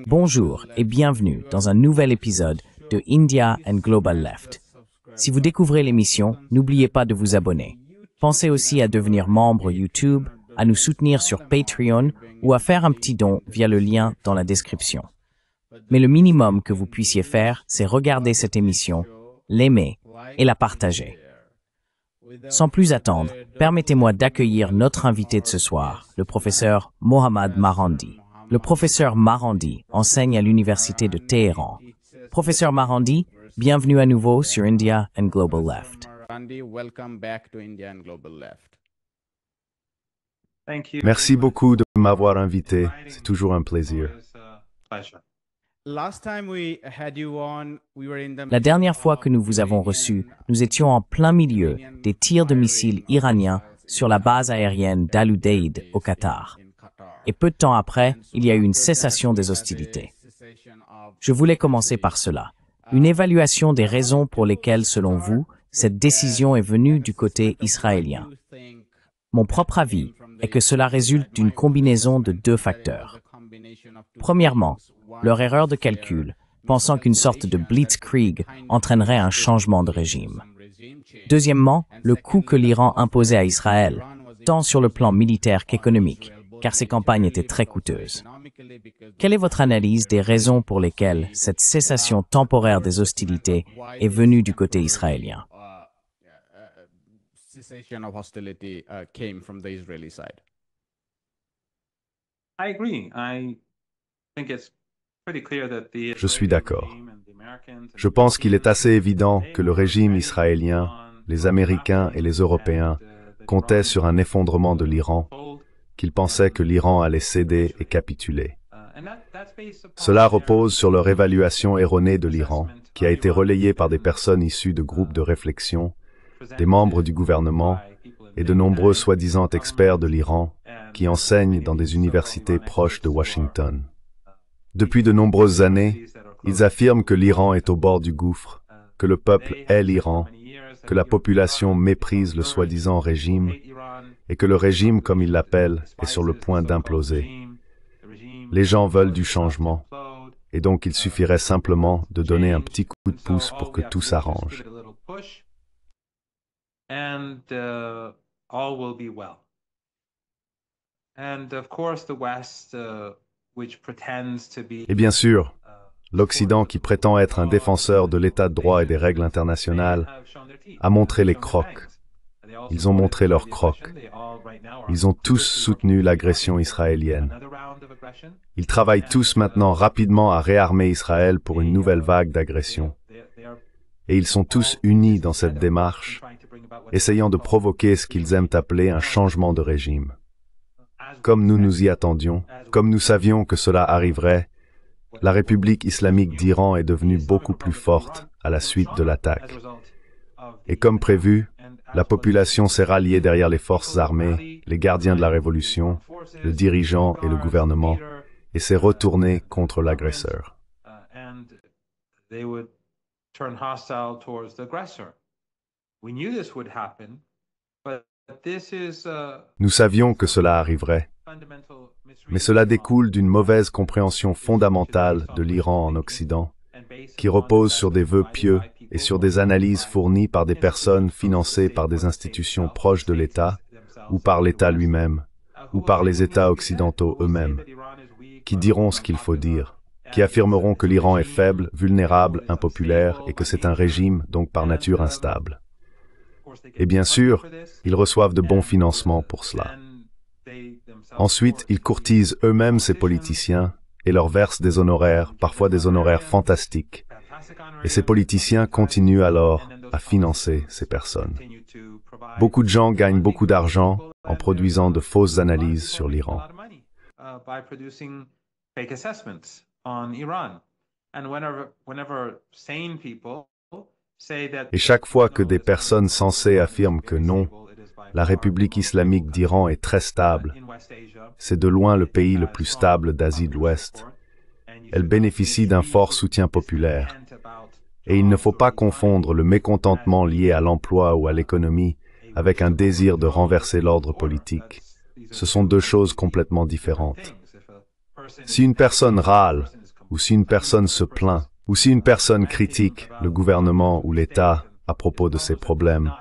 Bonjour et bienvenue dans un nouvel épisode de India and Global Left. Si vous découvrez l'émission, n'oubliez pas de vous abonner. Pensez aussi à devenir membre YouTube, à nous soutenir sur Patreon ou à faire un petit don via le lien dans la description. Mais le minimum que vous puissiez faire, c'est regarder cette émission, l'aimer et la partager. Sans plus attendre, permettez-moi d'accueillir notre invité de ce soir, le professeur Mohammad Marandi. Le professeur Marandi enseigne à l'université de Téhéran. Professeur Marandi, bienvenue à nouveau sur India and Global Left. Merci beaucoup de m'avoir invité. C'est toujours un plaisir. La dernière fois que nous vous avons reçu, nous étions en plein milieu des tirs de missiles iraniens sur la base aérienne d'Al-Udeid au Qatar. Et peu de temps après, il y a eu une cessation des hostilités. Je voulais commencer par cela. Une évaluation des raisons pour lesquelles, selon vous, cette décision est venue du côté israélien. Mon propre avis est que cela résulte d'une combinaison de deux facteurs. Premièrement, leur erreur de calcul, pensant qu'une sorte de blitzkrieg entraînerait un changement de régime. Deuxièmement, le coût que l'Iran imposait à Israël, tant sur le plan militaire qu'économique, car ces campagnes étaient très coûteuses. Quelle est votre analyse des raisons pour lesquelles cette cessation temporaire des hostilités est venue du côté israélien? Je suis d'accord. Je pense qu'il est assez évident que le régime israélien, les Américains et les Européens comptaient sur un effondrement de l'Iran, qu'ils pensaient que l'Iran allait céder et capituler. Cela repose sur leur évaluation erronée de l'Iran, qui a été relayée par des personnes issues de groupes de réflexion, des membres du gouvernement et de nombreux soi-disant experts de l'Iran qui enseignent dans des universités proches de Washington. Depuis de nombreuses années, ils affirment que l'Iran est au bord du gouffre, que le peuple hait l'Iran, que la population méprise le soi-disant régime et que le régime, comme ils l'appellent, est sur le point d'imploser. Les gens veulent du changement, et donc il suffirait simplement de donner un petit coup de pouce pour que tout s'arrange. Et bien sûr, l'Occident, qui prétend être un défenseur de l'état de droit et des règles internationales, a montré les crocs. Ils ont montré leurs crocs. Ils ont tous soutenu l'agression israélienne. Ils travaillent tous maintenant rapidement à réarmer Israël pour une nouvelle vague d'agression. Et ils sont tous unis dans cette démarche, essayant de provoquer ce qu'ils aiment appeler un changement de régime. Comme nous nous y attendions, comme nous savions que cela arriverait, la République islamique d'Iran est devenue beaucoup plus forte à la suite de l'attaque. Et comme prévu, la population s'est ralliée derrière les forces armées, les gardiens de la révolution, le dirigeant et le gouvernement, et s'est retournée contre l'agresseur. Nous savions que cela arriverait, mais cela découle d'une mauvaise compréhension fondamentale de l'Iran en Occident, qui repose sur des vœux pieux et sur des analyses fournies par des personnes financées par des institutions proches de l'État, ou par l'État lui-même, ou par les États occidentaux eux-mêmes, qui diront ce qu'il faut dire, qui affirmeront que l'Iran est faible, vulnérable, impopulaire et que c'est un régime, donc par nature instable. Et bien sûr, ils reçoivent de bons financements pour cela. Ensuite, ils courtisent eux-mêmes ces politiciens et leur versent des honoraires, parfois des honoraires fantastiques. Et ces politiciens continuent alors à financer ces personnes. Beaucoup de gens gagnent beaucoup d'argent en produisant de fausses analyses sur l'Iran. Et chaque fois que des personnes sensées affirment que non, la République islamique d'Iran est très stable, c'est de loin le pays le plus stable d'Asie de l'Ouest, elle bénéficie d'un fort soutien populaire. Et il ne faut pas confondre le mécontentement lié à l'emploi ou à l'économie avec un désir de renverser l'ordre politique. Ce sont deux choses complètement différentes. Si une personne râle, ou si une personne se plaint, ou si une personne critique le gouvernement ou l'État à propos de ses problèmes,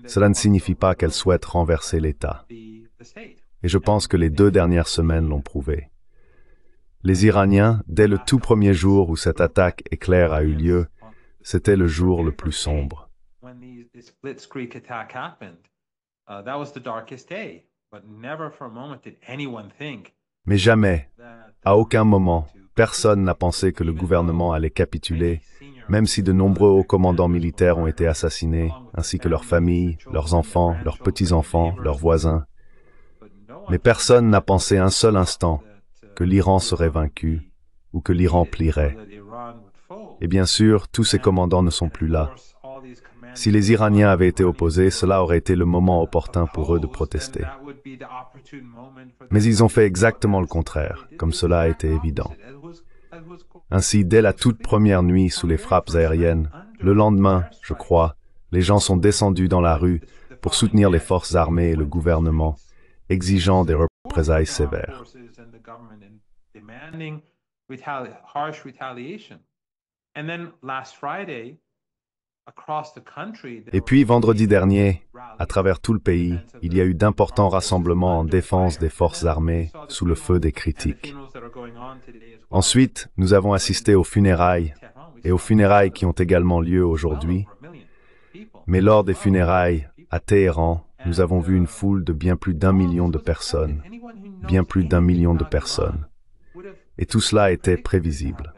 cela ne signifie pas qu'elle souhaite renverser l'État. Et je pense que les 2 dernières semaines l'ont prouvé. Les Iraniens, dès le tout premier jour où cette attaque éclair a eu lieu, c'était le jour le plus sombre. Mais jamais, à aucun moment, personne n'a pensé que le gouvernement allait capituler, même si de nombreux hauts commandants militaires ont été assassinés, ainsi que leurs familles, leurs enfants, leurs petits-enfants, leurs voisins. Mais personne n'a pensé un seul instant que l'Iran serait vaincu ou que l'Iran plierait. Et bien sûr, tous ces commandants ne sont plus là. Si les Iraniens avaient été opposés, cela aurait été le moment opportun pour eux de protester. Mais ils ont fait exactement le contraire, comme cela a été évident. Ainsi, dès la toute première nuit sous les frappes aériennes, le lendemain, je crois, les gens sont descendus dans la rue pour soutenir les forces armées et le gouvernement, exigeant des représailles sévères. Et puis, vendredi dernier, à travers tout le pays, il y a eu d'importants rassemblements en défense des forces armées sous le feu des critiques. Ensuite, nous avons assisté aux funérailles, et aux funérailles qui ont également lieu aujourd'hui. Mais lors des funérailles, à Téhéran, nous avons vu une foule de bien plus d'1 million de personnes. Bien plus d'1 million de personnes. Et tout cela était prévisible.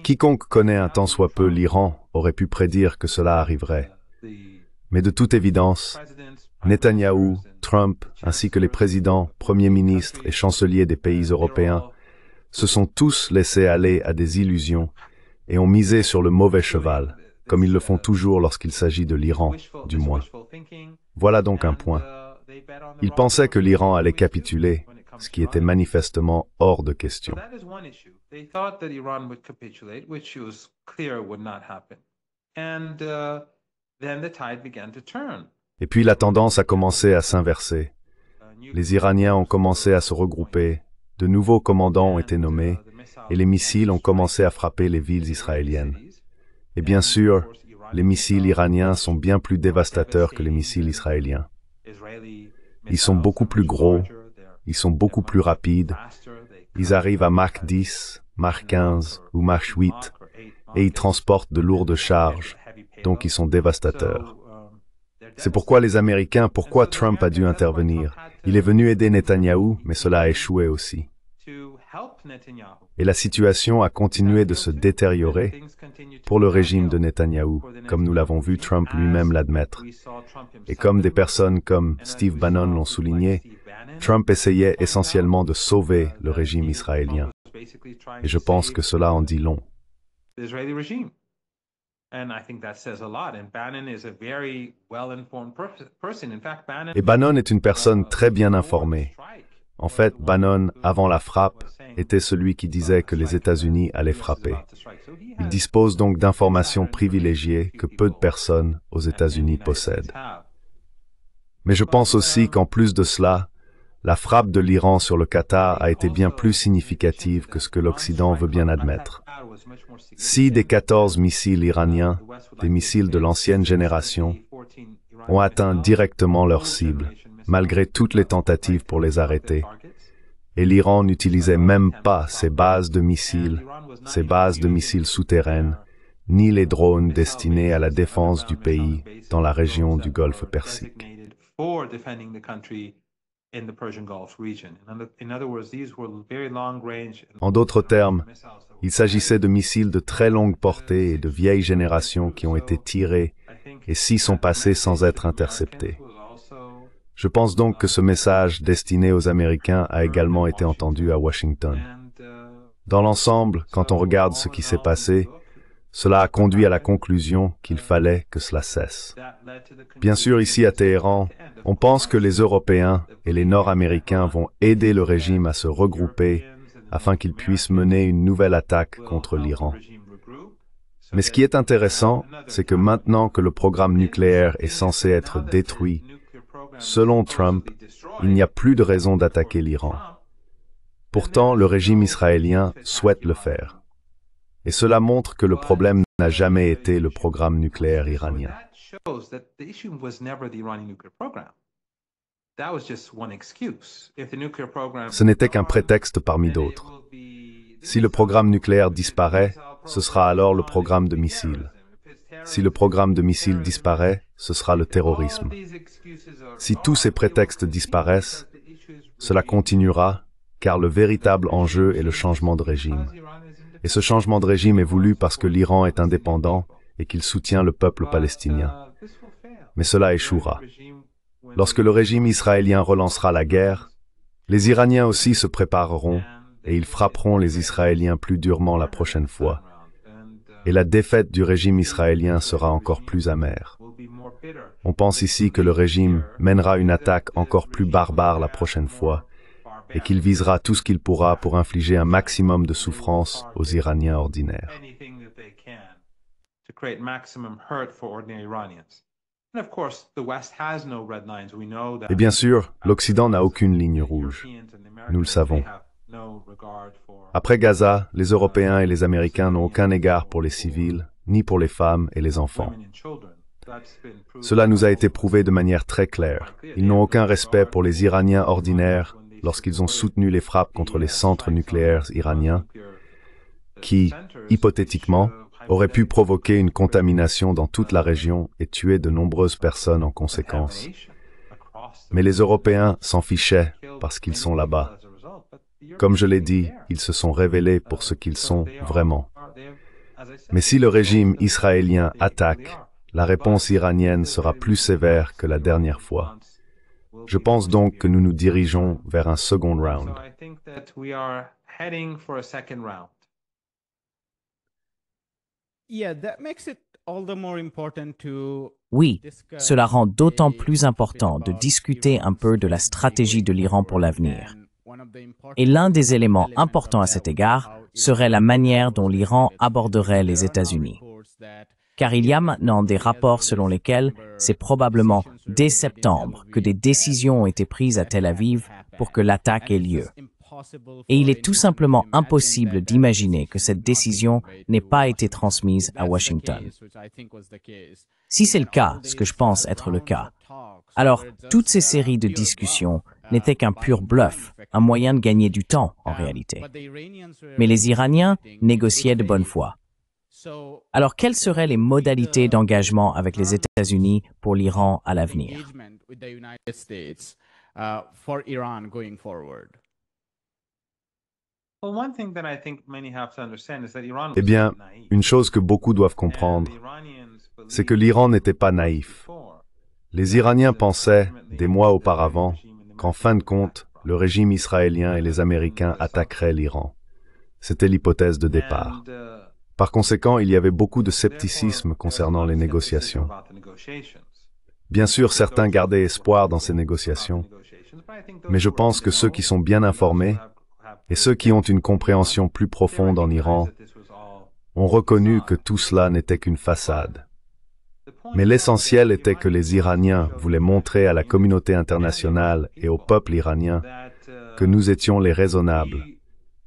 Quiconque connaît un tant soit peu l'Iran aurait pu prédire que cela arriverait. Mais de toute évidence, Netanyahou, Trump, ainsi que les présidents, premiers ministres et chanceliers des pays européens se sont tous laissés aller à des illusions et ont misé sur le mauvais cheval, comme ils le font toujours lorsqu'il s'agit de l'Iran, du moins. Voilà donc un point. Ils pensaient que l'Iran allait capituler, ce qui était manifestement hors de question. Et puis la tendance a commencé à s'inverser. Les Iraniens ont commencé à se regrouper, de nouveaux commandants ont été nommés, et les missiles ont commencé à frapper les villes israéliennes. Et bien sûr, les missiles iraniens sont bien plus dévastateurs que les missiles israéliens. Ils sont beaucoup plus gros, ils sont beaucoup plus rapides, ils arrivent à Mach 10, Mach 15 ou Mach 8, et ils transportent de lourdes charges, donc ils sont dévastateurs. C'est pourquoi pourquoi Trump a dû intervenir. Il est venu aider Netanyahou, mais cela a échoué aussi. Et la situation a continué de se détériorer pour le régime de Netanyahou, comme nous l'avons vu Trump lui-même l'admettre. Et comme des personnes comme Steve Bannon l'ont souligné, Trump essayait essentiellement de sauver le régime israélien. Et je pense que cela en dit long. Et Bannon est une personne très bien informée. En fait, Bannon, avant la frappe, était celui qui disait que les États-Unis allaient frapper. Il dispose donc d'informations privilégiées que peu de personnes aux États-Unis possèdent. Mais je pense aussi qu'en plus de cela, la frappe de l'Iran sur le Qatar a été bien plus significative que ce que l'Occident veut bien admettre. 6 des 14 missiles iraniens, des missiles de l'ancienne génération, ont atteint directement leur cible, malgré toutes les tentatives pour les arrêter. Et l'Iran n'utilisait même pas ses bases de missiles souterraines, ni les drones destinés à la défense du pays dans la région du Golfe Persique. En d'autres termes, il s'agissait de missiles de très longue portée et de vieille génération qui ont été tirés et 6 sont passés sans être interceptés. Je pense donc que ce message destiné aux Américains a également été entendu à Washington. Dans l'ensemble, quand on regarde ce qui s'est passé, cela a conduit à la conclusion qu'il fallait que cela cesse. Bien sûr, ici à Téhéran, on pense que les Européens et les Nord-Américains vont aider le régime à se regrouper afin qu'il puisse mener une nouvelle attaque contre l'Iran. Mais ce qui est intéressant, c'est que maintenant que le programme nucléaire est censé être détruit, selon Trump, il n'y a plus de raison d'attaquer l'Iran. Pourtant, le régime israélien souhaite le faire. Et cela montre que le problème n'a jamais été le programme nucléaire iranien. Ce n'était qu'un prétexte parmi d'autres. Si le programme nucléaire disparaît, ce sera alors le programme de missiles. Si le programme de missiles disparaît, ce sera le terrorisme. Si tous ces prétextes disparaissent, cela continuera, car le véritable enjeu est le changement de régime. Et ce changement de régime est voulu parce que l'Iran est indépendant et qu'il soutient le peuple palestinien. Mais cela échouera. Lorsque le régime israélien relancera la guerre, les Iraniens aussi se prépareront et ils frapperont les Israéliens plus durement la prochaine fois. Et la défaite du régime israélien sera encore plus amère. On pense ici que le régime mènera une attaque encore plus barbare la prochaine fois et qu'il visera tout ce qu'il pourra pour infliger un maximum de souffrance aux Iraniens ordinaires. Et bien sûr, l'Occident n'a aucune ligne rouge. Nous le savons. Après Gaza, les Européens et les Américains n'ont aucun égard pour les civils, ni pour les femmes et les enfants. Cela nous a été prouvé de manière très claire. Ils n'ont aucun respect pour les Iraniens ordinaires lorsqu'ils ont soutenu les frappes contre les centres nucléaires iraniens qui, hypothétiquement, auraient pu provoquer une contamination dans toute la région et tuer de nombreuses personnes en conséquence. Mais les Européens s'en fichaient parce qu'ils sont là-bas. Comme je l'ai dit, ils se sont révélés pour ce qu'ils sont vraiment. Mais si le régime israélien attaque, la réponse iranienne sera plus sévère que la dernière fois. Je pense donc que nous nous dirigeons vers un second round. Oui, cela rend d'autant plus important de discuter un peu de la stratégie de l'Iran pour l'avenir. Et l'un des éléments importants à cet égard serait la manière dont l'Iran aborderait les États-Unis. Car il y a maintenant des rapports selon lesquels c'est probablement dès septembre que des décisions ont été prises à Tel Aviv pour que l'attaque ait lieu. Et il est tout simplement impossible d'imaginer que cette décision n'ait pas été transmise à Washington. Si c'est le cas, ce que je pense être le cas, alors toutes ces séries de discussions n'étaient qu'un pur bluff, un moyen de gagner du temps en réalité. Mais les Iraniens négociaient de bonne foi. Alors, quelles seraient les modalités d'engagement avec les États-Unis pour l'Iran à l'avenir? Eh bien, une chose que beaucoup doivent comprendre, c'est que l'Iran n'était pas naïf. Les Iraniens pensaient, des mois auparavant, qu'en fin de compte, le régime israélien et les Américains attaqueraient l'Iran. C'était l'hypothèse de départ. Par conséquent, il y avait beaucoup de scepticisme concernant les négociations. Bien sûr, certains gardaient espoir dans ces négociations, mais je pense que ceux qui sont bien informés et ceux qui ont une compréhension plus profonde en Iran ont reconnu que tout cela n'était qu'une façade. Mais l'essentiel était que les Iraniens voulaient montrer à la communauté internationale et au peuple iranien que nous étions les raisonnables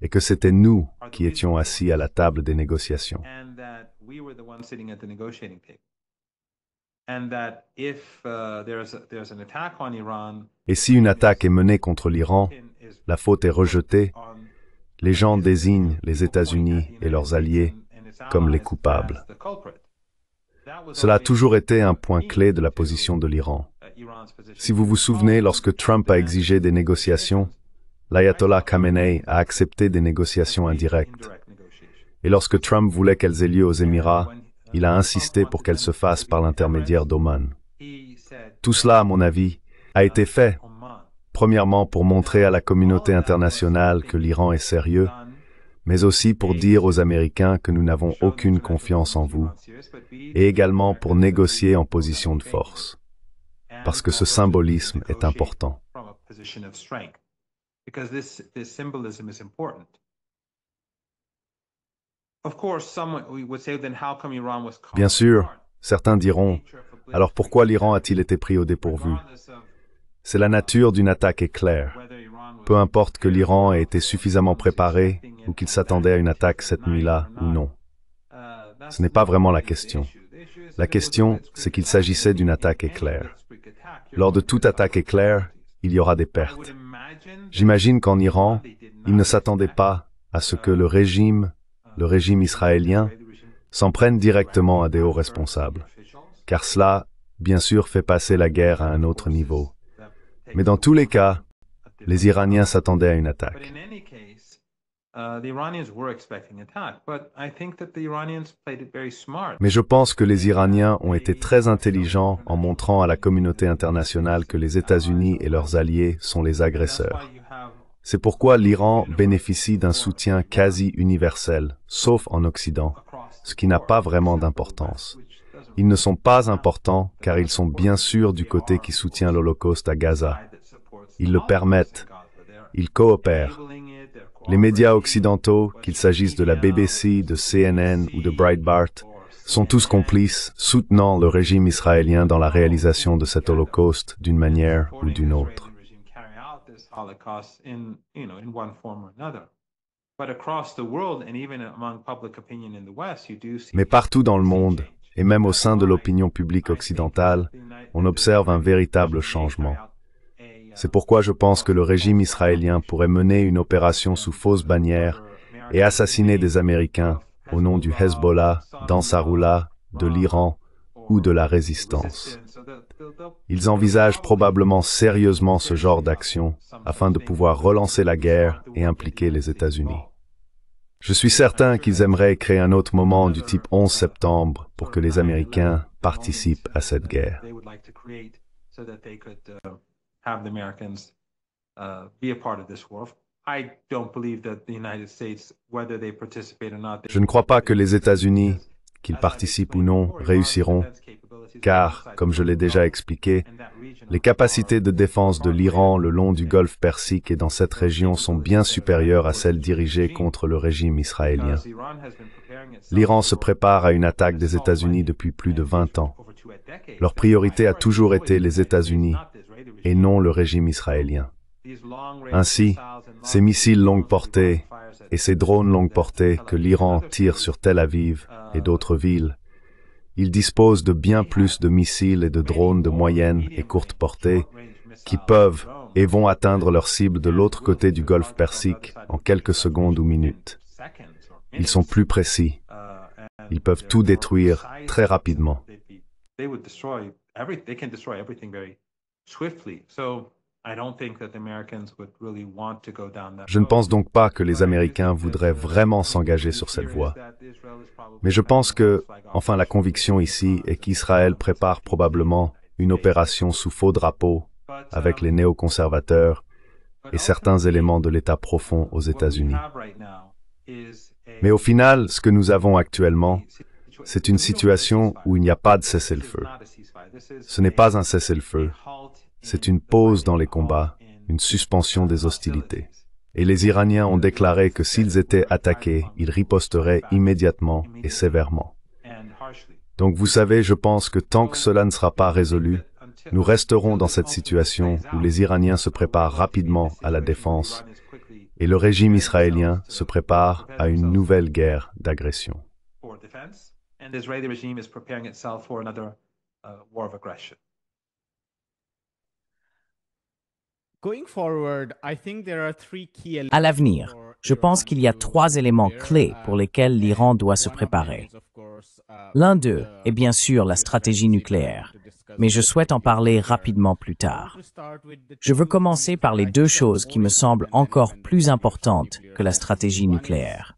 et que c'était nous qui étions assis à la table des négociations. Et si une attaque est menée contre l'Iran, la faute est rejetée, les gens désignent les États-Unis et leurs alliés comme les coupables. Cela a toujours été un point clé de la position de l'Iran. Si vous vous souvenez, lorsque Trump a exigé des négociations, l'ayatollah Khamenei a accepté des négociations indirectes. Et lorsque Trump voulait qu'elles aient lieu aux Émirats, il a insisté pour qu'elles se fassent par l'intermédiaire d'Oman. Tout cela, à mon avis, a été fait, premièrement pour montrer à la communauté internationale que l'Iran est sérieux, mais aussi pour dire aux Américains que nous n'avons aucune confiance en vous, et également pour négocier en position de force, parce que ce symbolisme est important. Bien sûr, certains diront, alors pourquoi l'Iran a-t-il été pris au dépourvu? C'est la nature d'une attaque est claire. peu importe que l'Iran ait été suffisamment préparé ou qu'il s'attendait à une attaque cette nuit-là ou non. Ce n'est pas vraiment la question. La question, c'est qu'il s'agissait d'une attaque éclair. Lors de toute attaque éclair, il y aura des pertes. J'imagine qu'en Iran, ils ne s'attendaient pas à ce que le régime israélien, s'en prenne directement à des hauts responsables. Car cela, bien sûr, fait passer la guerre à un autre niveau. Mais dans tous les cas, les Iraniens s'attendaient à une attaque. Mais je pense que les Iraniens ont été très intelligents en montrant à la communauté internationale que les États-Unis et leurs alliés sont les agresseurs. C'est pourquoi l'Iran bénéficie d'un soutien quasi universel, sauf en Occident, ce qui n'a pas vraiment d'importance. Ils ne sont pas importants car ils sont bien sûr du côté qui soutient l'Holocauste à Gaza. Ils le permettent. Ils coopèrent. Les médias occidentaux, qu'il s'agisse de la BBC, de CNN ou de Breitbart, sont tous complices, soutenant le régime israélien dans la réalisation de cet holocauste d'une manière ou d'une autre. Mais partout dans le monde, et même au sein de l'opinion publique occidentale, on observe un véritable changement. C'est pourquoi je pense que le régime israélien pourrait mener une opération sous fausse bannière et assassiner des Américains au nom du Hezbollah, d'Ansarullah, de l'Iran ou de la résistance. Ils envisagent probablement sérieusement ce genre d'action afin de pouvoir relancer la guerre et impliquer les États-Unis. Je suis certain qu'ils aimeraient créer un autre moment du type 11 septembre pour que les Américains participent à cette guerre. Je ne crois pas que les États-Unis, qu'ils participent ou non, réussiront, car, comme je l'ai déjà expliqué, les capacités de défense de l'Iran le long du golfe Persique et dans cette région sont bien supérieures à celles dirigées contre le régime israélien. L'Iran se prépare à une attaque des États-Unis depuis plus de 20 ans. Leur priorité a toujours été les États-Unis et non le régime israélien. Ainsi, ces missiles longue portée et ces drones longue portée que l'Iran tire sur Tel Aviv et d'autres villes, ils disposent de bien plus de missiles et de drones de moyenne et courte portée qui peuvent et vont atteindre leur cible de l'autre côté du golfe Persique en quelques secondes ou minutes. Ils sont plus précis. Ils peuvent tout détruire très rapidement. Je ne pense donc pas que les Américains voudraient vraiment s'engager sur cette voie. Mais je pense que, enfin la conviction ici est qu'Israël prépare probablement une opération sous faux drapeau avec les néoconservateurs et certains éléments de l'État profond aux États-Unis. Mais au final, ce que nous avons actuellement, c'est une situation où il n'y a pas de cessez-le-feu. Ce n'est pas un cessez-le-feu. C'est une pause dans les combats, une suspension des hostilités. Et les Iraniens ont déclaré que s'ils étaient attaqués, ils riposteraient immédiatement et sévèrement. Donc vous savez, je pense que tant que cela ne sera pas résolu, nous resterons dans cette situation où les Iraniens se préparent rapidement à la défense et le régime israélien se prépare à une nouvelle guerre d'agression. À l'avenir, je pense qu'il y a 3 éléments clés pour lesquels l'Iran doit se préparer. L'un d'eux est bien sûr la stratégie nucléaire, mais je souhaite en parler rapidement plus tard. Je veux commencer par les 2 choses qui me semblent encore plus importantes que la stratégie nucléaire.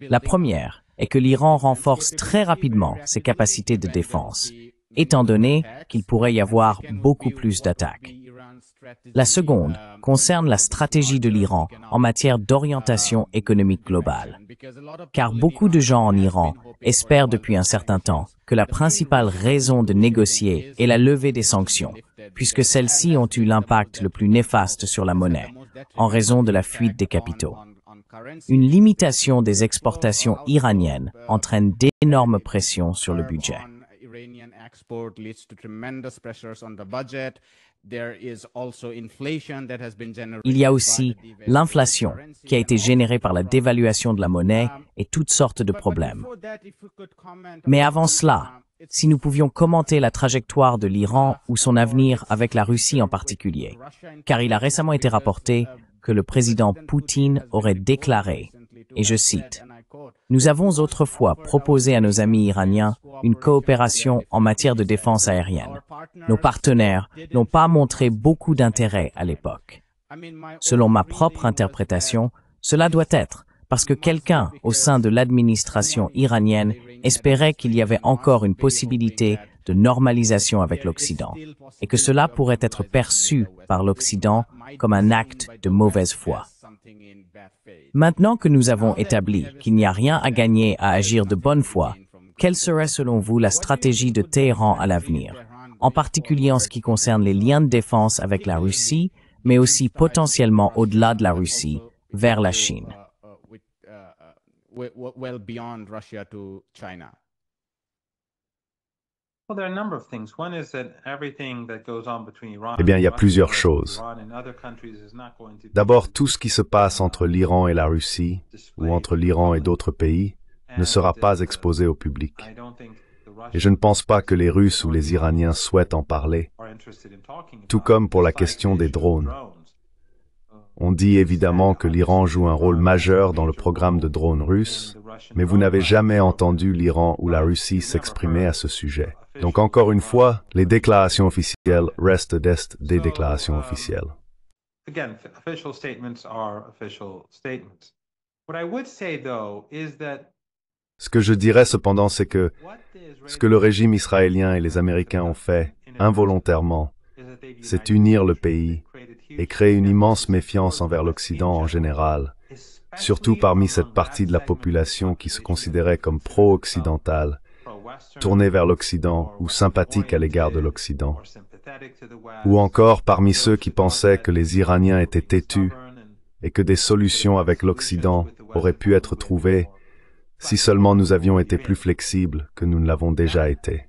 La première est que l'Iran renforce très rapidement ses capacités de défense, étant donné qu'il pourrait y avoir beaucoup plus d'attaques. La seconde concerne la stratégie de l'Iran en matière d'orientation économique globale. Car beaucoup de gens en Iran espèrent depuis un certain temps que la principale raison de négocier est la levée des sanctions, puisque celles-ci ont eu l'impact le plus néfaste sur la monnaie, en raison de la fuite des capitaux. Une limitation des exportations iraniennes entraîne d'énormes pressions sur le budget. Il y a aussi l'inflation qui a été générée par la dévaluation de la monnaie et toutes sortes de problèmes. Mais avant cela, si nous pouvions commenter la trajectoire de l'Iran ou son avenir avec la Russie en particulier, car il a récemment été rapporté que le président Poutine aurait déclaré, et je cite, « Nous avons autrefois proposé à nos amis iraniens une coopération en matière de défense aérienne. Nos partenaires n'ont pas montré beaucoup d'intérêt à l'époque. Selon ma propre interprétation, cela doit être parce que quelqu'un au sein de l'administration iranienne espérait qu'il y avait encore une possibilité de normalisation avec l'Occident, et que cela pourrait être perçu par l'Occident comme un acte de mauvaise foi. Maintenant que nous avons établi qu'il n'y a rien à gagner à agir de bonne foi, quelle serait selon vous la stratégie de Téhéran à l'avenir, en particulier en ce qui concerne les liens de défense avec la Russie, mais aussi potentiellement au-delà de la Russie, vers la Chine? Eh bien, il y a plusieurs choses. D'abord, tout ce qui se passe entre l'Iran et la Russie, ou entre l'Iran et d'autres pays, ne sera pas exposé au public. Et je ne pense pas que les Russes ou les Iraniens souhaitent en parler, tout comme pour la question des drones. On dit évidemment que l'Iran joue un rôle majeur dans le programme de drones russes, mais vous n'avez jamais entendu l'Iran ou la Russie s'exprimer à ce sujet. Donc encore une fois, les déclarations officielles restent des déclarations officielles. Ce que je dirais cependant, c'est que ce que le régime israélien et les Américains ont fait, involontairement, c'est unir le pays et créer une immense méfiance envers l'Occident en général, surtout parmi cette partie de la population qui se considérait comme pro-occidentale, tournée vers l'Occident ou sympathique à l'égard de l'Occident, ou encore parmi ceux qui pensaient que les Iraniens étaient têtus et que des solutions avec l'Occident auraient pu être trouvées si seulement nous avions été plus flexibles que nous ne l'avons déjà été.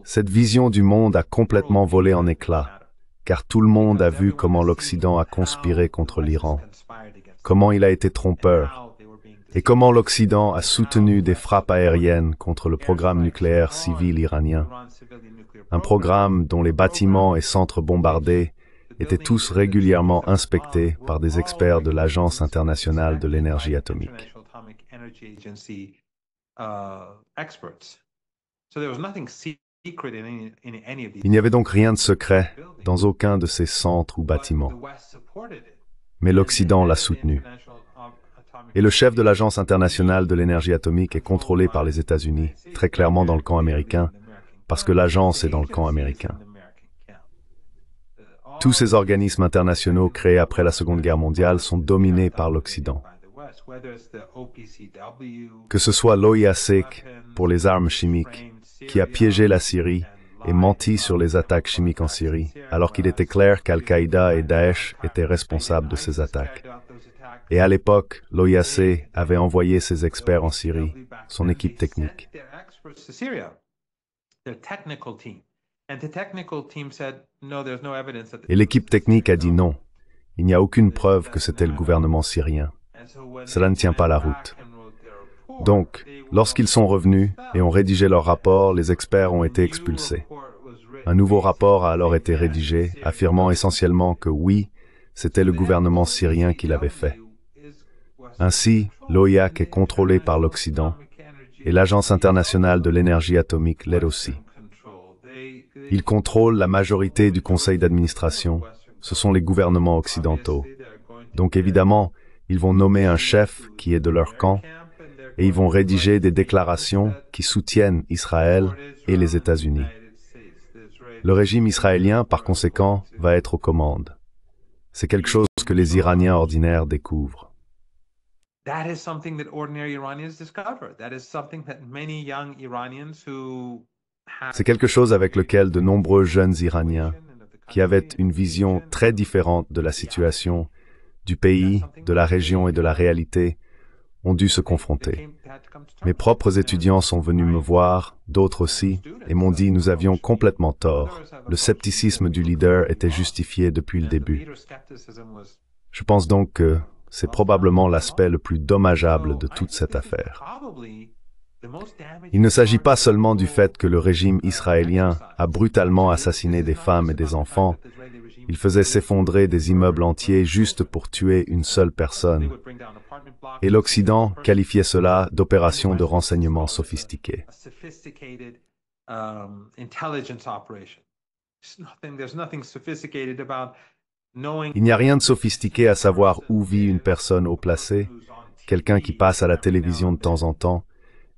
Cette vision du monde a complètement volé en éclats, car tout le monde a vu comment l'Occident a conspiré contre l'Iran, comment il a été trompeur, et comment l'Occident a soutenu des frappes aériennes contre le programme nucléaire civil iranien, un programme dont les bâtiments et centres bombardés étaient tous régulièrement inspectés par des experts de l'Agence internationale de l'énergie atomique. Il n'y avait donc rien de secret dans aucun de ces centres ou bâtiments. Mais l'Occident l'a soutenu. Et le chef de l'Agence internationale de l'énergie atomique est contrôlé par les États-Unis, très clairement dans le camp américain, parce que l'agence est dans le camp américain. Tous ces organismes internationaux créés après la Seconde Guerre mondiale sont dominés par l'Occident. Que ce soit l'OIAC pour les armes chimiques, qui a piégé la Syrie et menti sur les attaques chimiques en Syrie, alors qu'il était clair qu'Al-Qaïda et Daesh étaient responsables de ces attaques. Et à l'époque, l'OIAC avait envoyé ses experts en Syrie, son équipe technique. Et l'équipe technique a dit non. Il n'y a aucune preuve que c'était le gouvernement syrien. Cela ne tient pas la route. Donc, lorsqu'ils sont revenus et ont rédigé leur rapport, les experts ont été expulsés. Un nouveau rapport a alors été rédigé, affirmant essentiellement que oui, c'était le gouvernement syrien qui l'avait fait. Ainsi, l'OIAC est contrôlé par l'Occident et l'Agence internationale de l'énergie atomique l'est aussi. Ils contrôlent la majorité du conseil d'administration, ce sont les gouvernements occidentaux. Donc évidemment, ils vont nommer un chef qui est de leur camp et ils vont rédiger des déclarations qui soutiennent Israël et les États-Unis. Le régime israélien, par conséquent, va être aux commandes. C'est quelque chose que les Iraniens ordinaires découvrent. C'est quelque chose avec lequel de nombreux jeunes Iraniens, qui avaient une vision très différente de la situation, du pays, de la région et de la réalité, ont dû se confronter. Mes propres étudiants sont venus me voir, d'autres aussi, et m'ont dit nous avions complètement tort. Le scepticisme du leader était justifié depuis le début. Je pense donc que c'est probablement l'aspect le plus dommageable de toute cette affaire. Il ne s'agit pas seulement du fait que le régime israélien a brutalement assassiné des femmes et des enfants. Il faisait s'effondrer des immeubles entiers juste pour tuer une seule personne. Et l'Occident qualifiait cela d'opération de renseignement sophistiquée. Il n'y a rien de sophistiqué à savoir où vit une personne haut placée, quelqu'un qui passe à la télévision de temps en temps,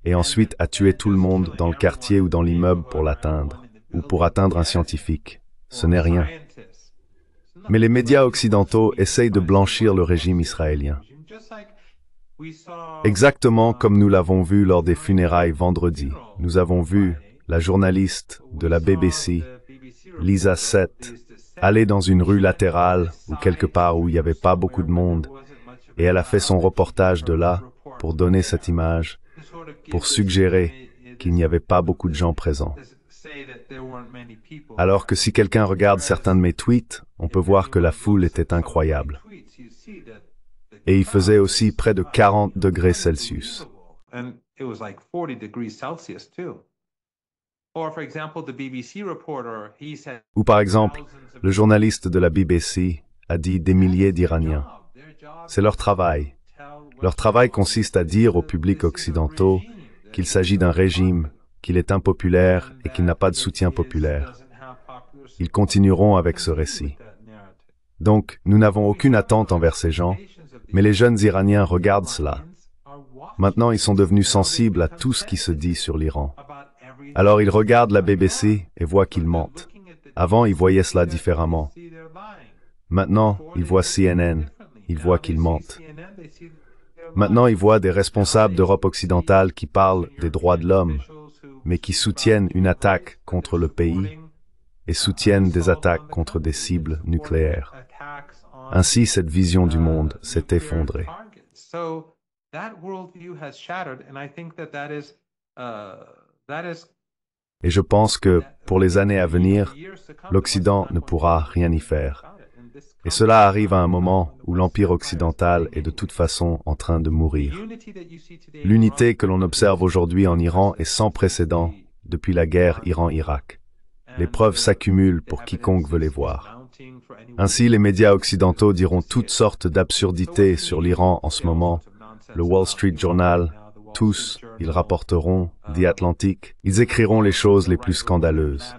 et ensuite à tuer tout le monde dans le quartier ou dans l'immeuble pour l'atteindre, ou pour atteindre un scientifique. Ce n'est rien. Mais les médias occidentaux essayent de blanchir le régime israélien. Exactement comme nous l'avons vu lors des funérailles vendredi. Nous avons vu la journaliste de la BBC, Lisa Sett, aller dans une rue latérale ou quelque part où il n'y avait pas beaucoup de monde, et elle a fait son reportage de là pour donner cette image, pour suggérer qu'il n'y avait pas beaucoup de gens présents. Alors que si quelqu'un regarde certains de mes tweets, on peut voir que la foule était incroyable. Et il faisait aussi près de 40 degrés Celsius. Ou par exemple, le journaliste de la BBC a dit des milliers d'Iraniens. C'est leur travail. Leur travail consiste à dire au public occidentaux qu'il s'agit d'un régime, qu'il est impopulaire et qu'il n'a pas de soutien populaire. Ils continueront avec ce récit. Donc, nous n'avons aucune attente envers ces gens, mais les jeunes Iraniens regardent cela. Maintenant, ils sont devenus sensibles à tout ce qui se dit sur l'Iran. Alors, ils regardent la BBC et voient qu'ils mentent. Avant, ils voyaient cela différemment. Maintenant, ils voient CNN, ils voient qu'ils mentent. Maintenant, ils voient des responsables d'Europe occidentale qui parlent des droits de l'homme, mais qui soutiennent une attaque contre le pays et soutiennent des attaques contre des cibles nucléaires. Ainsi, cette vision du monde s'est effondrée. Et je pense que, pour les années à venir, l'Occident ne pourra rien y faire. Et cela arrive à un moment où l'Empire occidental est de toute façon en train de mourir. L'unité que l'on observe aujourd'hui en Iran est sans précédent depuis la guerre Iran-Irak. Les preuves s'accumulent pour quiconque veut les voir. Ainsi, les médias occidentaux diront toutes sortes d'absurdités sur l'Iran en ce moment. Le Wall Street Journal, tous, ils rapporteront, The Atlantic, ils écriront les choses les plus scandaleuses.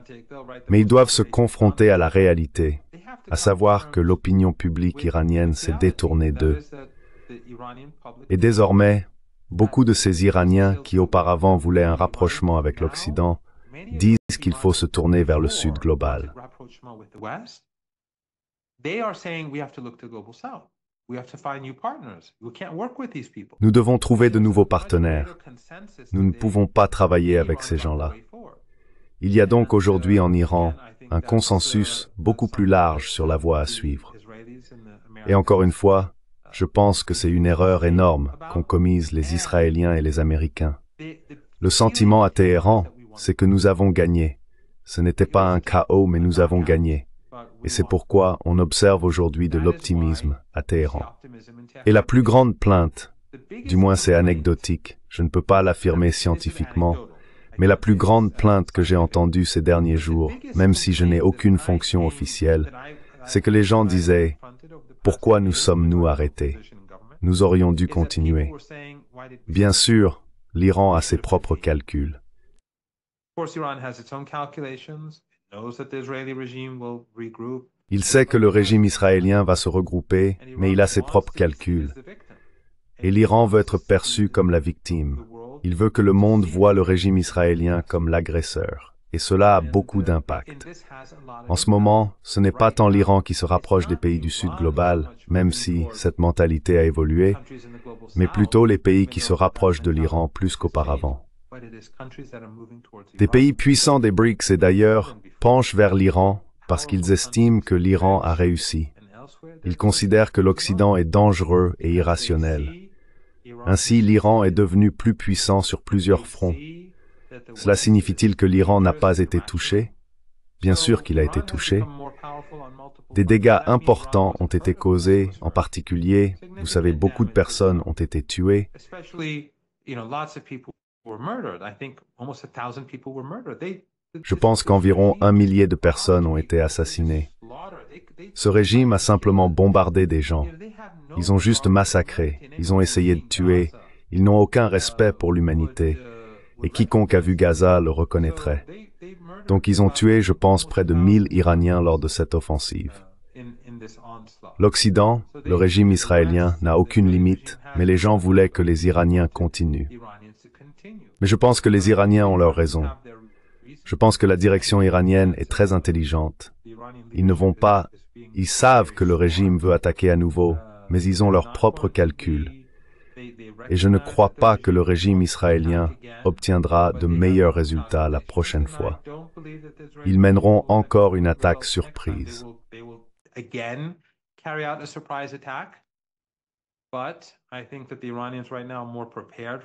Mais ils doivent se confronter à la réalité, à savoir que l'opinion publique iranienne s'est détournée d'eux. Et désormais, beaucoup de ces Iraniens qui auparavant voulaient un rapprochement avec l'Occident disent qu'il faut se tourner vers le Sud global. Nous devons trouver de nouveaux partenaires. Nous ne pouvons pas travailler avec ces gens-là. Il y a donc aujourd'hui en Iran un consensus beaucoup plus large sur la voie à suivre. Et encore une fois, je pense que c'est une erreur énorme qu'ont commise les Israéliens et les Américains. Le sentiment à Téhéran, c'est que nous avons gagné. Ce n'était pas un chaos, mais nous avons gagné. Et c'est pourquoi on observe aujourd'hui de l'optimisme à Téhéran. Et la plus grande plainte, du moins c'est anecdotique, je ne peux pas l'affirmer scientifiquement, mais la plus grande plainte que j'ai entendue ces derniers jours, même si je n'ai aucune fonction officielle, c'est que les gens disaient « Pourquoi nous sommes-nous arrêtés? Nous aurions dû continuer. » Bien sûr, l'Iran a ses propres calculs. Il sait que le régime israélien va se regrouper, mais il a ses propres calculs. Et l'Iran veut être perçu comme la victime. Il veut que le monde voie le régime israélien comme l'agresseur. Et cela a beaucoup d'impact. En ce moment, ce n'est pas tant l'Iran qui se rapproche des pays du Sud global, même si cette mentalité a évolué, mais plutôt les pays qui se rapprochent de l'Iran plus qu'auparavant. Des pays puissants des BRICS et d'ailleurs penchent vers l'Iran parce qu'ils estiment que l'Iran a réussi. Ils considèrent que l'Occident est dangereux et irrationnel. Ainsi, l'Iran est devenu plus puissant sur plusieurs fronts. Cela signifie-t-il que l'Iran n'a pas été touché? Bien sûr qu'il a été touché. Des dégâts importants ont été causés, en particulier, vous savez, beaucoup de personnes ont été tuées. Je pense qu'environ 1 millier de personnes ont été assassinées. Ce régime a simplement bombardé des gens. Ils ont juste massacré, ils ont essayé de tuer, ils n'ont aucun respect pour l'humanité. Et quiconque a vu Gaza le reconnaîtrait. Donc ils ont tué, je pense, près de 1000 Iraniens lors de cette offensive. L'Occident, le régime israélien, n'a aucune limite, mais les gens voulaient que les Iraniens continuent. Mais je pense que les Iraniens ont leur raison. Je pense que la direction iranienne est très intelligente. Ils ne vont pas, ils savent que le régime veut attaquer à nouveau, mais ils ont leurs propres calculs. Et je ne crois pas que le régime israélien obtiendra de meilleurs résultats la prochaine fois. Ils mèneront encore une attaque surprise.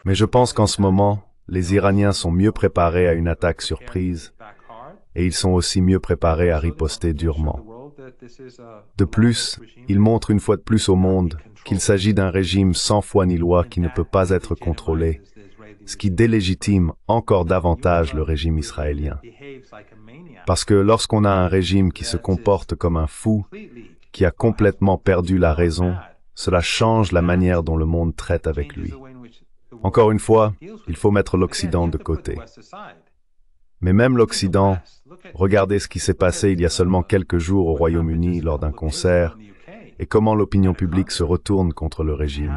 Mais je pense qu'en ce moment, les Iraniens sont mieux préparés à une attaque surprise et ils sont aussi mieux préparés à riposter durement. De plus, ils montrent une fois de plus au monde qu'il s'agit d'un régime sans foi ni loi qui ne peut pas être contrôlé, ce qui délégitime encore davantage le régime israélien. Parce que lorsqu'on a un régime qui se comporte comme un fou, qui a complètement perdu la raison, cela change la manière dont le monde traite avec lui. Encore une fois, il faut mettre l'Occident de côté. Mais même l'Occident, regardez ce qui s'est passé il y a seulement quelques jours au Royaume-Uni lors d'un concert, et comment l'opinion publique se retourne contre le régime.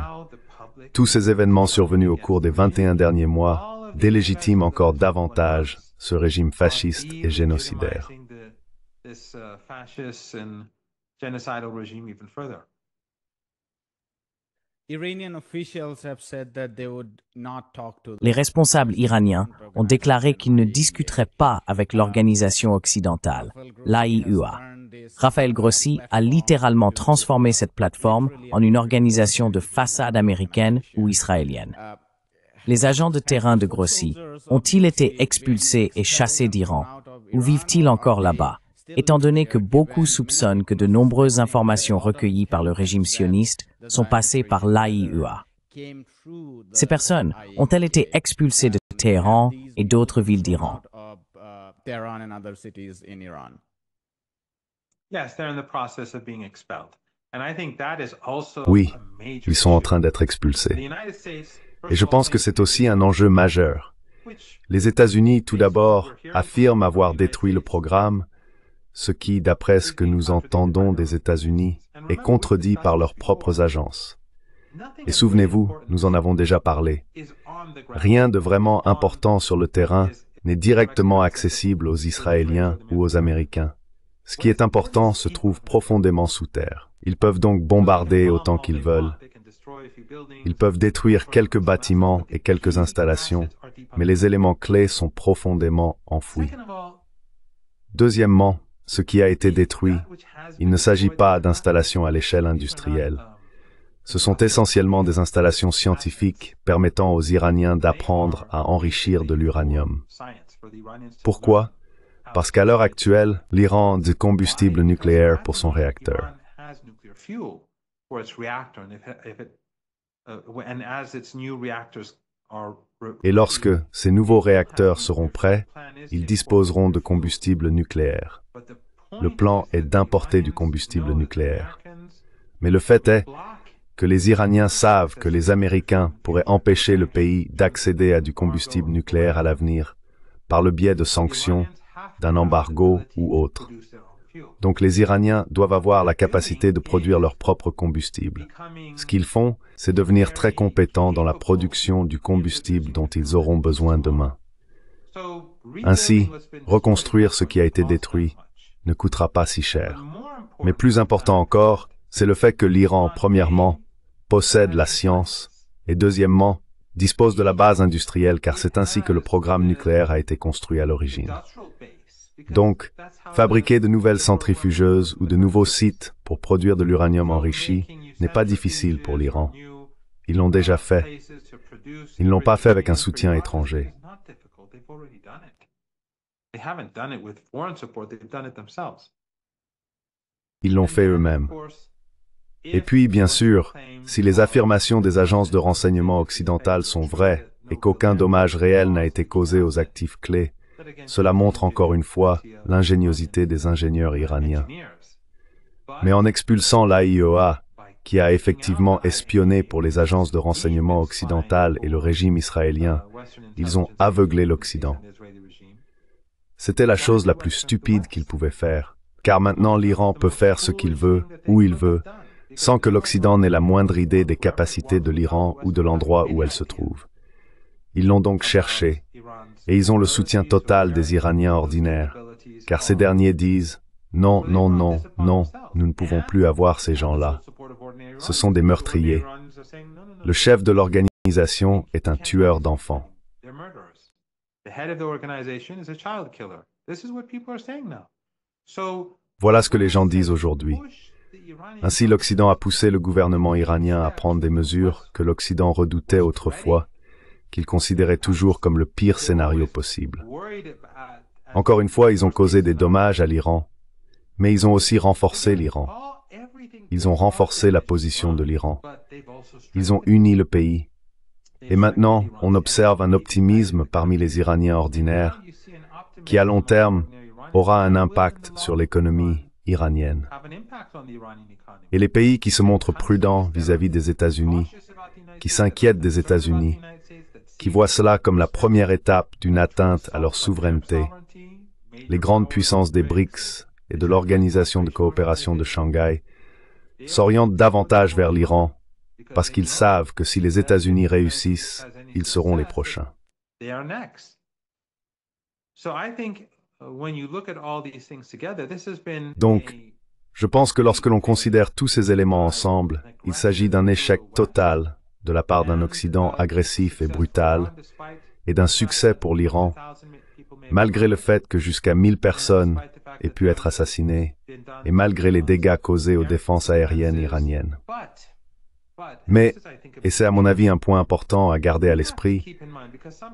Tous ces événements survenus au cours des 21 derniers mois délégitiment encore davantage ce régime fasciste et génocidaire. Les responsables iraniens ont déclaré qu'ils ne discuteraient pas avec l'organisation occidentale, l'AIEA. Rafael Grossi a littéralement transformé cette plateforme en une organisation de façade américaine ou israélienne. Les agents de terrain de Grossi ont-ils été expulsés et chassés d'Iran, ou vivent-ils encore là-bas, étant donné que beaucoup soupçonnent que de nombreuses informations recueillies par le régime sioniste sont passées par l'AIEA? Ces personnes ont-elles été expulsées de Téhéran et d'autres villes d'Iran? Oui, ils sont en train d'être expulsés. Et je pense que c'est aussi un enjeu majeur. Les États-Unis, tout d'abord, affirment avoir détruit le programme, ce qui, d'après ce que nous entendons des États-Unis, est contredit par leurs propres agences. Et souvenez-vous, nous en avons déjà parlé. Rien de vraiment important sur le terrain n'est directement accessible aux Israéliens ou aux Américains. Ce qui est important se trouve profondément sous terre. Ils peuvent donc bombarder autant qu'ils veulent. Ils peuvent détruire quelques bâtiments et quelques installations, mais les éléments clés sont profondément enfouis. Deuxièmement, ce qui a été détruit, il ne s'agit pas d'installations à l'échelle industrielle. Ce sont essentiellement des installations scientifiques permettant aux Iraniens d'apprendre à enrichir de l'uranium. Pourquoi? Parce qu'à l'heure actuelle, l'Iran a du combustible nucléaire pour son réacteur. Et lorsque ces nouveaux réacteurs seront prêts, ils disposeront de combustible nucléaire. Le plan est d'importer du combustible nucléaire. Mais le fait est que les Iraniens savent que les Américains pourraient empêcher le pays d'accéder à du combustible nucléaire à l'avenir, par le biais de sanctions, d'un embargo ou autre. Donc les Iraniens doivent avoir la capacité de produire leur propre combustible. Ce qu'ils font, c'est devenir très compétents dans la production du combustible dont ils auront besoin demain. Ainsi, reconstruire ce qui a été détruit ne coûtera pas si cher. Mais plus important encore, c'est le fait que l'Iran, premièrement, possède la science et deuxièmement, dispose de la base industrielle car c'est ainsi que le programme nucléaire a été construit à l'origine. Donc, fabriquer de nouvelles centrifugeuses ou de nouveaux sites pour produire de l'uranium enrichi n'est pas difficile pour l'Iran. Ils l'ont déjà fait. Ils ne l'ont pas fait avec un soutien étranger. Ils l'ont fait eux-mêmes. Et puis, bien sûr, si les affirmations des agences de renseignement occidentales sont vraies et qu'aucun dommage réel n'a été causé aux actifs clés, cela montre encore une fois l'ingéniosité des ingénieurs iraniens. Mais en expulsant l'AIEA, qui a effectivement espionné pour les agences de renseignement occidentales et le régime israélien, ils ont aveuglé l'Occident. C'était la chose la plus stupide qu'ils pouvaient faire, car maintenant l'Iran peut faire ce qu'il veut, où il veut, sans que l'Occident n'ait la moindre idée des capacités de l'Iran ou de l'endroit où elle se trouve. Ils l'ont donc cherché, et ils ont le soutien total des Iraniens ordinaires, car ces derniers disent « Non, non, non, non, nous ne pouvons plus avoir ces gens-là. Ce sont des meurtriers. Le chef de l'organisation est un tueur d'enfants. » Voilà ce que les gens disent aujourd'hui. Ainsi, l'Occident a poussé le gouvernement iranien à prendre des mesures que l'Occident redoutait autrefois, qu'il considérait toujours comme le pire scénario possible. Encore une fois, ils ont causé des dommages à l'Iran, mais ils ont aussi renforcé l'Iran. Ils ont renforcé la position de l'Iran. Ils ont uni le pays. Et maintenant, on observe un optimisme parmi les Iraniens ordinaires qui, à long terme, aura un impact sur l'économie iranienne. Et les pays qui se montrent prudents vis-à-vis des États-Unis, qui s'inquiètent des États-Unis, qui voient cela comme la première étape d'une atteinte à leur souveraineté, les grandes puissances des BRICS et de l'Organisation de coopération de Shanghai s'orientent davantage vers l'Iran parce qu'ils savent que si les États-Unis réussissent, ils seront les prochains. Donc, je pense que lorsque l'on considère tous ces éléments ensemble, il s'agit d'un échec total de la part d'un Occident agressif et brutal, et d'un succès pour l'Iran, malgré le fait que jusqu'à 1000 personnes aient pu être assassinées, et malgré les dégâts causés aux défenses aériennes iraniennes. Mais, et c'est à mon avis un point important à garder à l'esprit,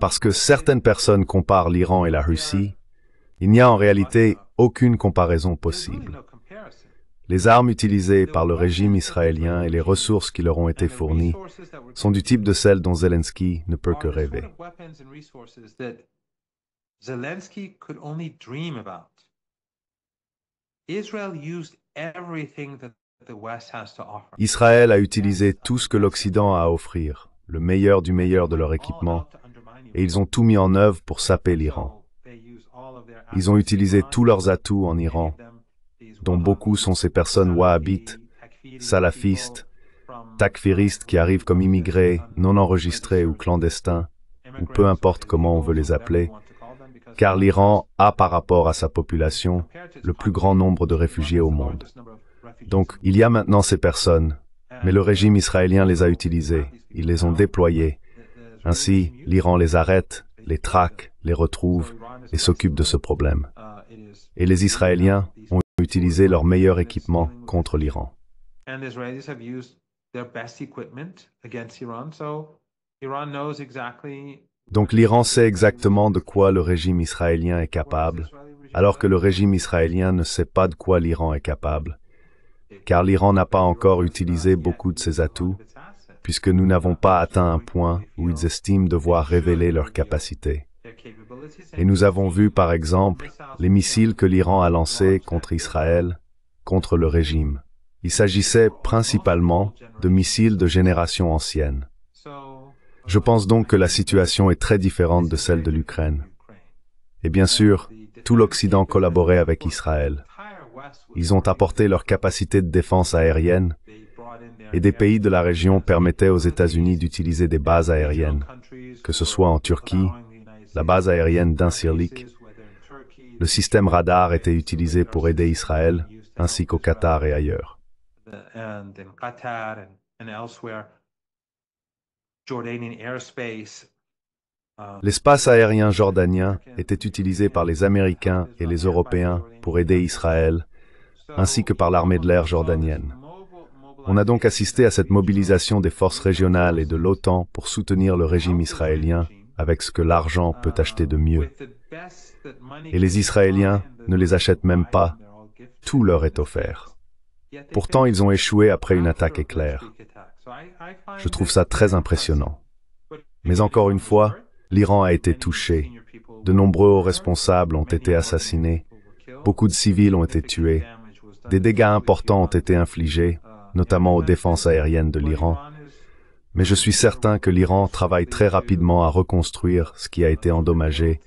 parce que certaines personnes comparent l'Iran et la Russie, il n'y a en réalité aucune comparaison possible. Les armes utilisées par le régime israélien et les ressources qui leur ont été fournies sont du type de celles dont Zelensky ne peut que rêver. Israël a utilisé tout ce que l'Occident a à offrir, le meilleur du meilleur de leur équipement, et ils ont tout mis en œuvre pour saper l'Iran. Ils ont utilisé tous leurs atouts en Iran, dont beaucoup sont ces personnes wahhabites, salafistes, takfiristes qui arrivent comme immigrés, non enregistrés ou clandestins, ou peu importe comment on veut les appeler, car l'Iran a par rapport à sa population le plus grand nombre de réfugiés au monde. Donc, il y a maintenant ces personnes, mais le régime israélien les a utilisés, ils les ont déployés. Ainsi, l'Iran les arrête, les traque, les retrouve et s'occupe de ce problème. Et les Israéliens ont utilisé leur meilleur équipement contre l'Iran. Donc l'Iran sait exactement de quoi le régime israélien est capable, alors que le régime israélien ne sait pas de quoi l'Iran est capable, car l'Iran n'a pas encore utilisé beaucoup de ses atouts, puisque nous n'avons pas atteint un point où ils estiment devoir révéler leurs capacités. Et nous avons vu, par exemple, les missiles que l'Iran a lancés contre Israël, contre le régime. Il s'agissait principalement de missiles de génération ancienne. Je pense donc que la situation est très différente de celle de l'Ukraine. Et bien sûr, tout l'Occident collaborait avec Israël. Ils ont apporté leur capacité de défense aérienne, et des pays de la région permettaient aux États-Unis d'utiliser des bases aériennes, que ce soit en Turquie, la base aérienne d'Incirlik. Le système radar était utilisé pour aider Israël, ainsi qu'au Qatar et ailleurs. L'espace aérien jordanien était utilisé par les Américains et les Européens pour aider Israël, ainsi que par l'armée de l'air jordanienne. On a donc assisté à cette mobilisation des forces régionales et de l'OTAN pour soutenir le régime israélien avec ce que l'argent peut acheter de mieux. Et les Israéliens ne les achètent même pas, tout leur est offert. Pourtant, ils ont échoué après une attaque éclair. Je trouve ça très impressionnant. Mais encore une fois, l'Iran a été touché. De nombreux hauts responsables ont été assassinés. Beaucoup de civils ont été tués. Des dégâts importants ont été infligés, notamment aux défenses aériennes de l'Iran. Mais je suis certain que l'Iran travaille très rapidement à reconstruire ce qui a été endommagé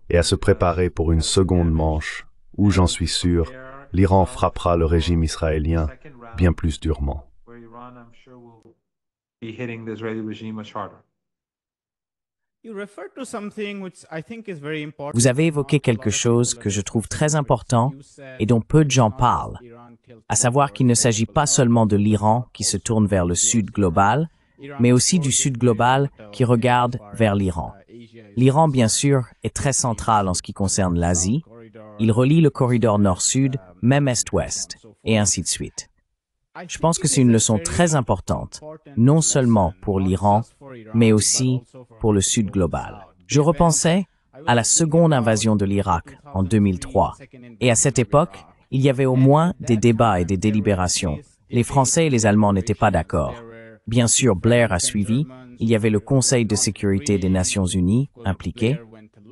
et à se préparer pour une seconde manche où, j'en suis sûr, l'Iran frappera le régime israélien bien plus durement. Vous avez évoqué quelque chose que je trouve très important et dont peu de gens parlent, à savoir qu'il ne s'agit pas seulement de l'Iran qui se tourne vers le sud global, mais aussi du sud global qui regarde vers l'Iran. L'Iran, bien sûr, est très central en ce qui concerne l'Asie. Il relie le corridor nord-sud, même est-ouest, et ainsi de suite. Je pense que c'est une leçon très importante, non seulement pour l'Iran, mais aussi pour le Sud global. Je repensais à la seconde invasion de l'Irak en 2003, et à cette époque, il y avait au moins des débats et des délibérations. Les Français et les Allemands n'étaient pas d'accord. Bien sûr, Blair a suivi, il y avait le Conseil de sécurité des Nations Unies impliqué.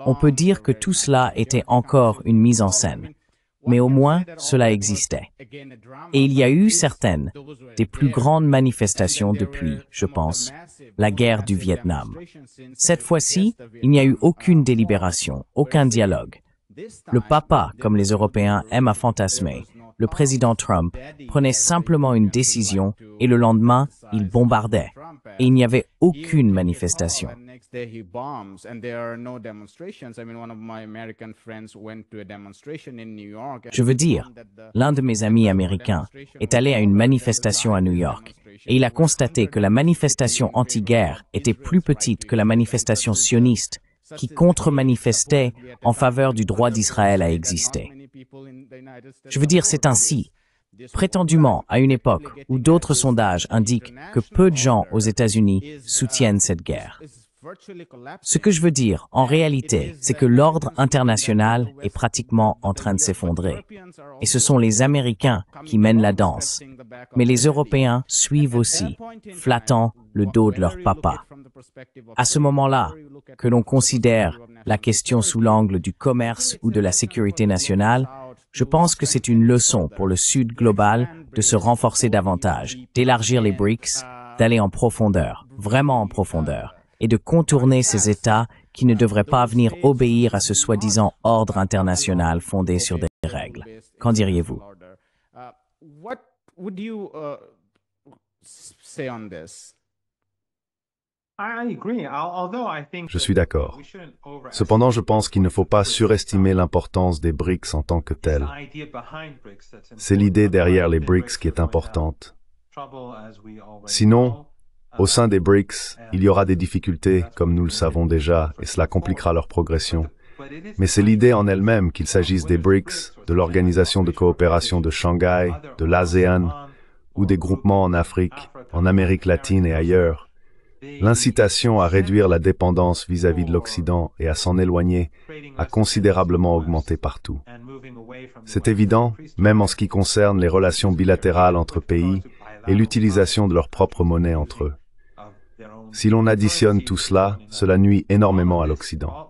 On peut dire que tout cela était encore une mise en scène. Mais au moins, cela existait. Et il y a eu certaines des plus grandes manifestations depuis, je pense, la guerre du Vietnam. Cette fois-ci, il n'y a eu aucune délibération, aucun dialogue. Le papa, comme les Européens aiment à fantasmer, le président Trump prenait simplement une décision et le lendemain, il bombardait. Et il n'y avait aucune manifestation. Je veux dire, l'un de mes amis américains est allé à une manifestation à New York et il a constaté que la manifestation anti-guerre était plus petite que la manifestation sioniste qui contre-manifestait en faveur du droit d'Israël à exister. Je veux dire, c'est ainsi. Prétendument, à une époque où d'autres sondages indiquent que peu de gens aux États-Unis soutiennent cette guerre. Ce que je veux dire, en réalité, c'est que l'ordre international est pratiquement en train de s'effondrer. Et ce sont les Américains qui mènent la danse. Mais les Européens suivent aussi, flattant le dos de leur papa. À ce moment-là, que l'on considère la question sous l'angle du commerce ou de la sécurité nationale, je pense que c'est une leçon pour le Sud global de se renforcer davantage, d'élargir les BRICS, d'aller en profondeur, vraiment en profondeur, et de contourner ces États qui ne devraient pas venir obéir à ce soi-disant ordre international fondé sur des règles. Qu'en diriez-vous? Je suis d'accord. Cependant, je pense qu'il ne faut pas surestimer l'importance des BRICS en tant que tels. C'est l'idée derrière les BRICS qui est importante. Sinon, au sein des BRICS, il y aura des difficultés, comme nous le savons déjà, et cela compliquera leur progression. Mais c'est l'idée en elle-même, qu'il s'agisse des BRICS, de l'Organisation de coopération de Shanghai, de l'ASEAN, ou des groupements en Afrique, en Amérique latine et ailleurs. L'incitation à réduire la dépendance vis-à-vis de l'Occident et à s'en éloigner a considérablement augmenté partout. C'est évident, même en ce qui concerne les relations bilatérales entre pays et l'utilisation de leur propre monnaie entre eux. Si l'on additionne tout cela, cela nuit énormément à l'Occident.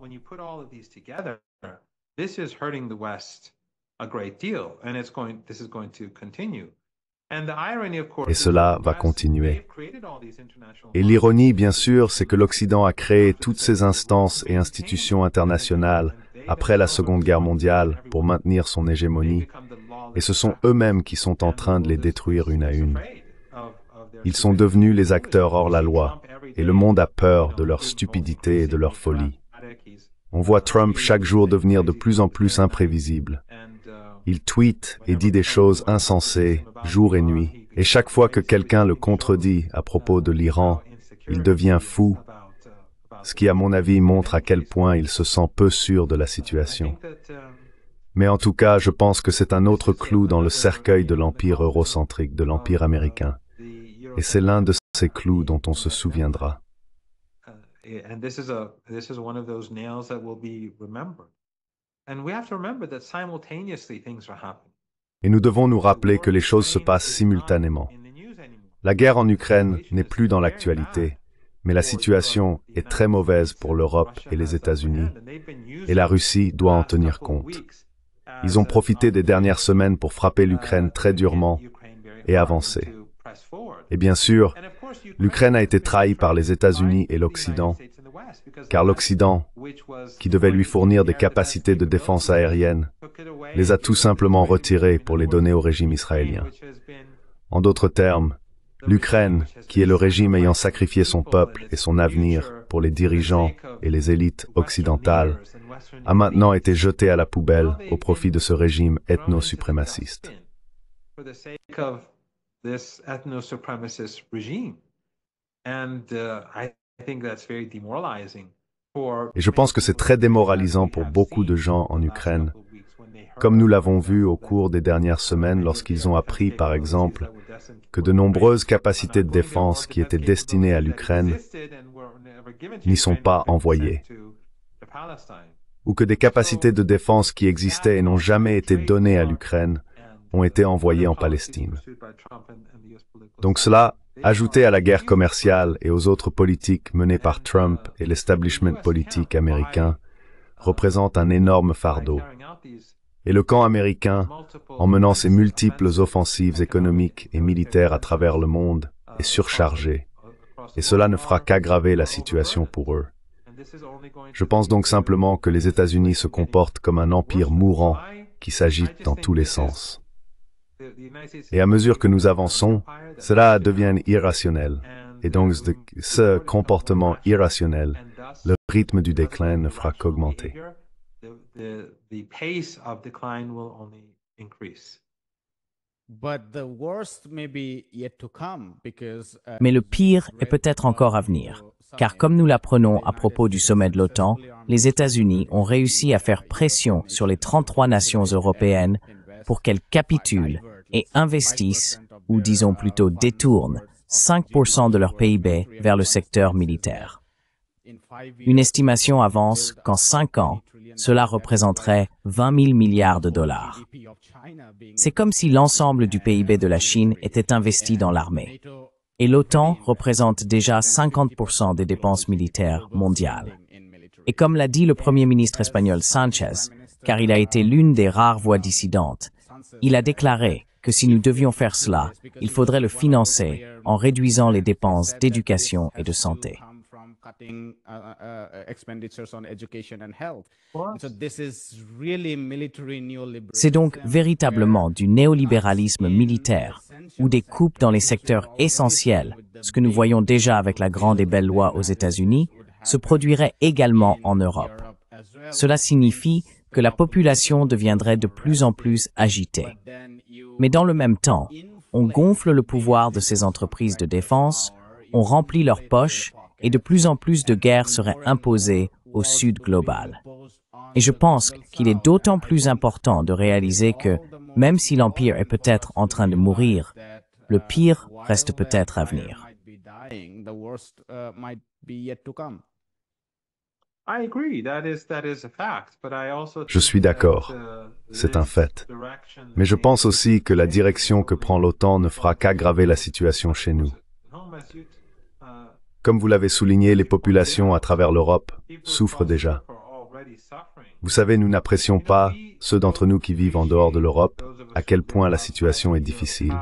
Et cela va continuer. Et l'ironie, bien sûr, c'est que l'Occident a créé toutes ces instances et institutions internationales après la Seconde Guerre mondiale pour maintenir son hégémonie, et ce sont eux-mêmes qui sont en train de les détruire une à une. Ils sont devenus les acteurs hors la loi, et le monde a peur de leur stupidité et de leur folie. On voit Trump chaque jour devenir de plus en plus imprévisible. Il tweet et dit des choses insensées, jour et nuit, et chaque fois que quelqu'un le contredit à propos de l'Iran, il devient fou, ce qui à mon avis montre à quel point il se sent peu sûr de la situation. Mais en tout cas, je pense que c'est un autre clou dans le cercueil de l'empire eurocentrique, de l'empire américain. et c'est l'un de ces clous dont on se souviendra. And this is one of those nails that will be remembered. And we have to remember that simultaneously things are happening. Et nous devons nous rappeler que les choses se passent simultanément. La guerre en Ukraine n'est plus dans l'actualité, mais la situation est très mauvaise pour l'Europe et les États-Unis, et la Russie doit en tenir compte. Ils ont profité des dernières semaines pour frapper l'Ukraine très durement et avancer. Et bien sûr, l'Ukraine a été trahie par les États-Unis et l'Occident, car l'Occident, qui devait lui fournir des capacités de défense aérienne, les a tout simplement retirées pour les donner au régime israélien. En d'autres termes, l'Ukraine, qui est le régime ayant sacrifié son peuple et son avenir pour les dirigeants et les élites occidentales, a maintenant été jetée à la poubelle au profit de ce régime ethno-suprémaciste. This ethno-supremacist regime. And I think that's very demoralizing for... Et je pense que c'est très démoralisant pour beaucoup de gens en Ukraine, comme nous l'avons vu au cours des dernières semaines lorsqu'ils ont appris, par exemple, que de nombreuses capacités de défense qui étaient destinées à l'Ukraine n'y sont pas envoyées, ou que des capacités de défense qui existaient et n'ont jamais été données à l'Ukraine ont été envoyés en Palestine. Donc cela, ajouté à la guerre commerciale et aux autres politiques menées par Trump et l'establishment politique américain, représente un énorme fardeau. Et le camp américain, en menant ses multiples offensives économiques et militaires à travers le monde, est surchargé. Et cela ne fera qu'aggraver la situation pour eux. Je pense donc simplement que les États-Unis se comportent comme un empire mourant qui s'agite dans tous les sens. Et à mesure que nous avançons, cela devient irrationnel. Et donc, de ce comportement irrationnel, le rythme du déclin ne fera qu'augmenter. Mais le pire est peut-être encore à venir, car comme nous l'apprenons à propos du sommet de l'OTAN, les États-Unis ont réussi à faire pression sur les 33 nations européennes pour qu'elles capitulent et investissent, ou disons plutôt détournent, 5% de leur PIB vers le secteur militaire. Une estimation avance qu'en 5 ans, cela représenterait 20 000 milliards de dollars. C'est comme si l'ensemble du PIB de la Chine était investi dans l'armée. Et l'OTAN représente déjà 50% des dépenses militaires mondiales. Et comme l'a dit le Premier ministre espagnol Sánchez, car il a été l'une des rares voix dissidentes, il a déclaré que si nous devions faire cela, il faudrait le financer en réduisant les dépenses d'éducation et de santé. C'est donc véritablement du néolibéralisme militaire ou des coupes dans les secteurs essentiels, ce que nous voyons déjà avec la grande et belle loi aux États-Unis, se produirait également en Europe. Cela signifie que la population deviendrait de plus en plus agitée. Mais dans le même temps, on gonfle le pouvoir de ces entreprises de défense, on remplit leurs poches et de plus en plus de guerres seraient imposées au Sud global. Et je pense qu'il est d'autant plus important de réaliser que, même si l'Empire est peut-être en train de mourir, le pire reste peut-être à venir. Je suis d'accord, c'est un fait. Mais je pense aussi que la direction que prend l'OTAN ne fera qu'aggraver la situation chez nous. Comme vous l'avez souligné, les populations à travers l'Europe souffrent déjà. Vous savez, nous n'apprécions pas, ceux d'entre nous qui vivent en dehors de l'Europe, à quel point la situation est difficile.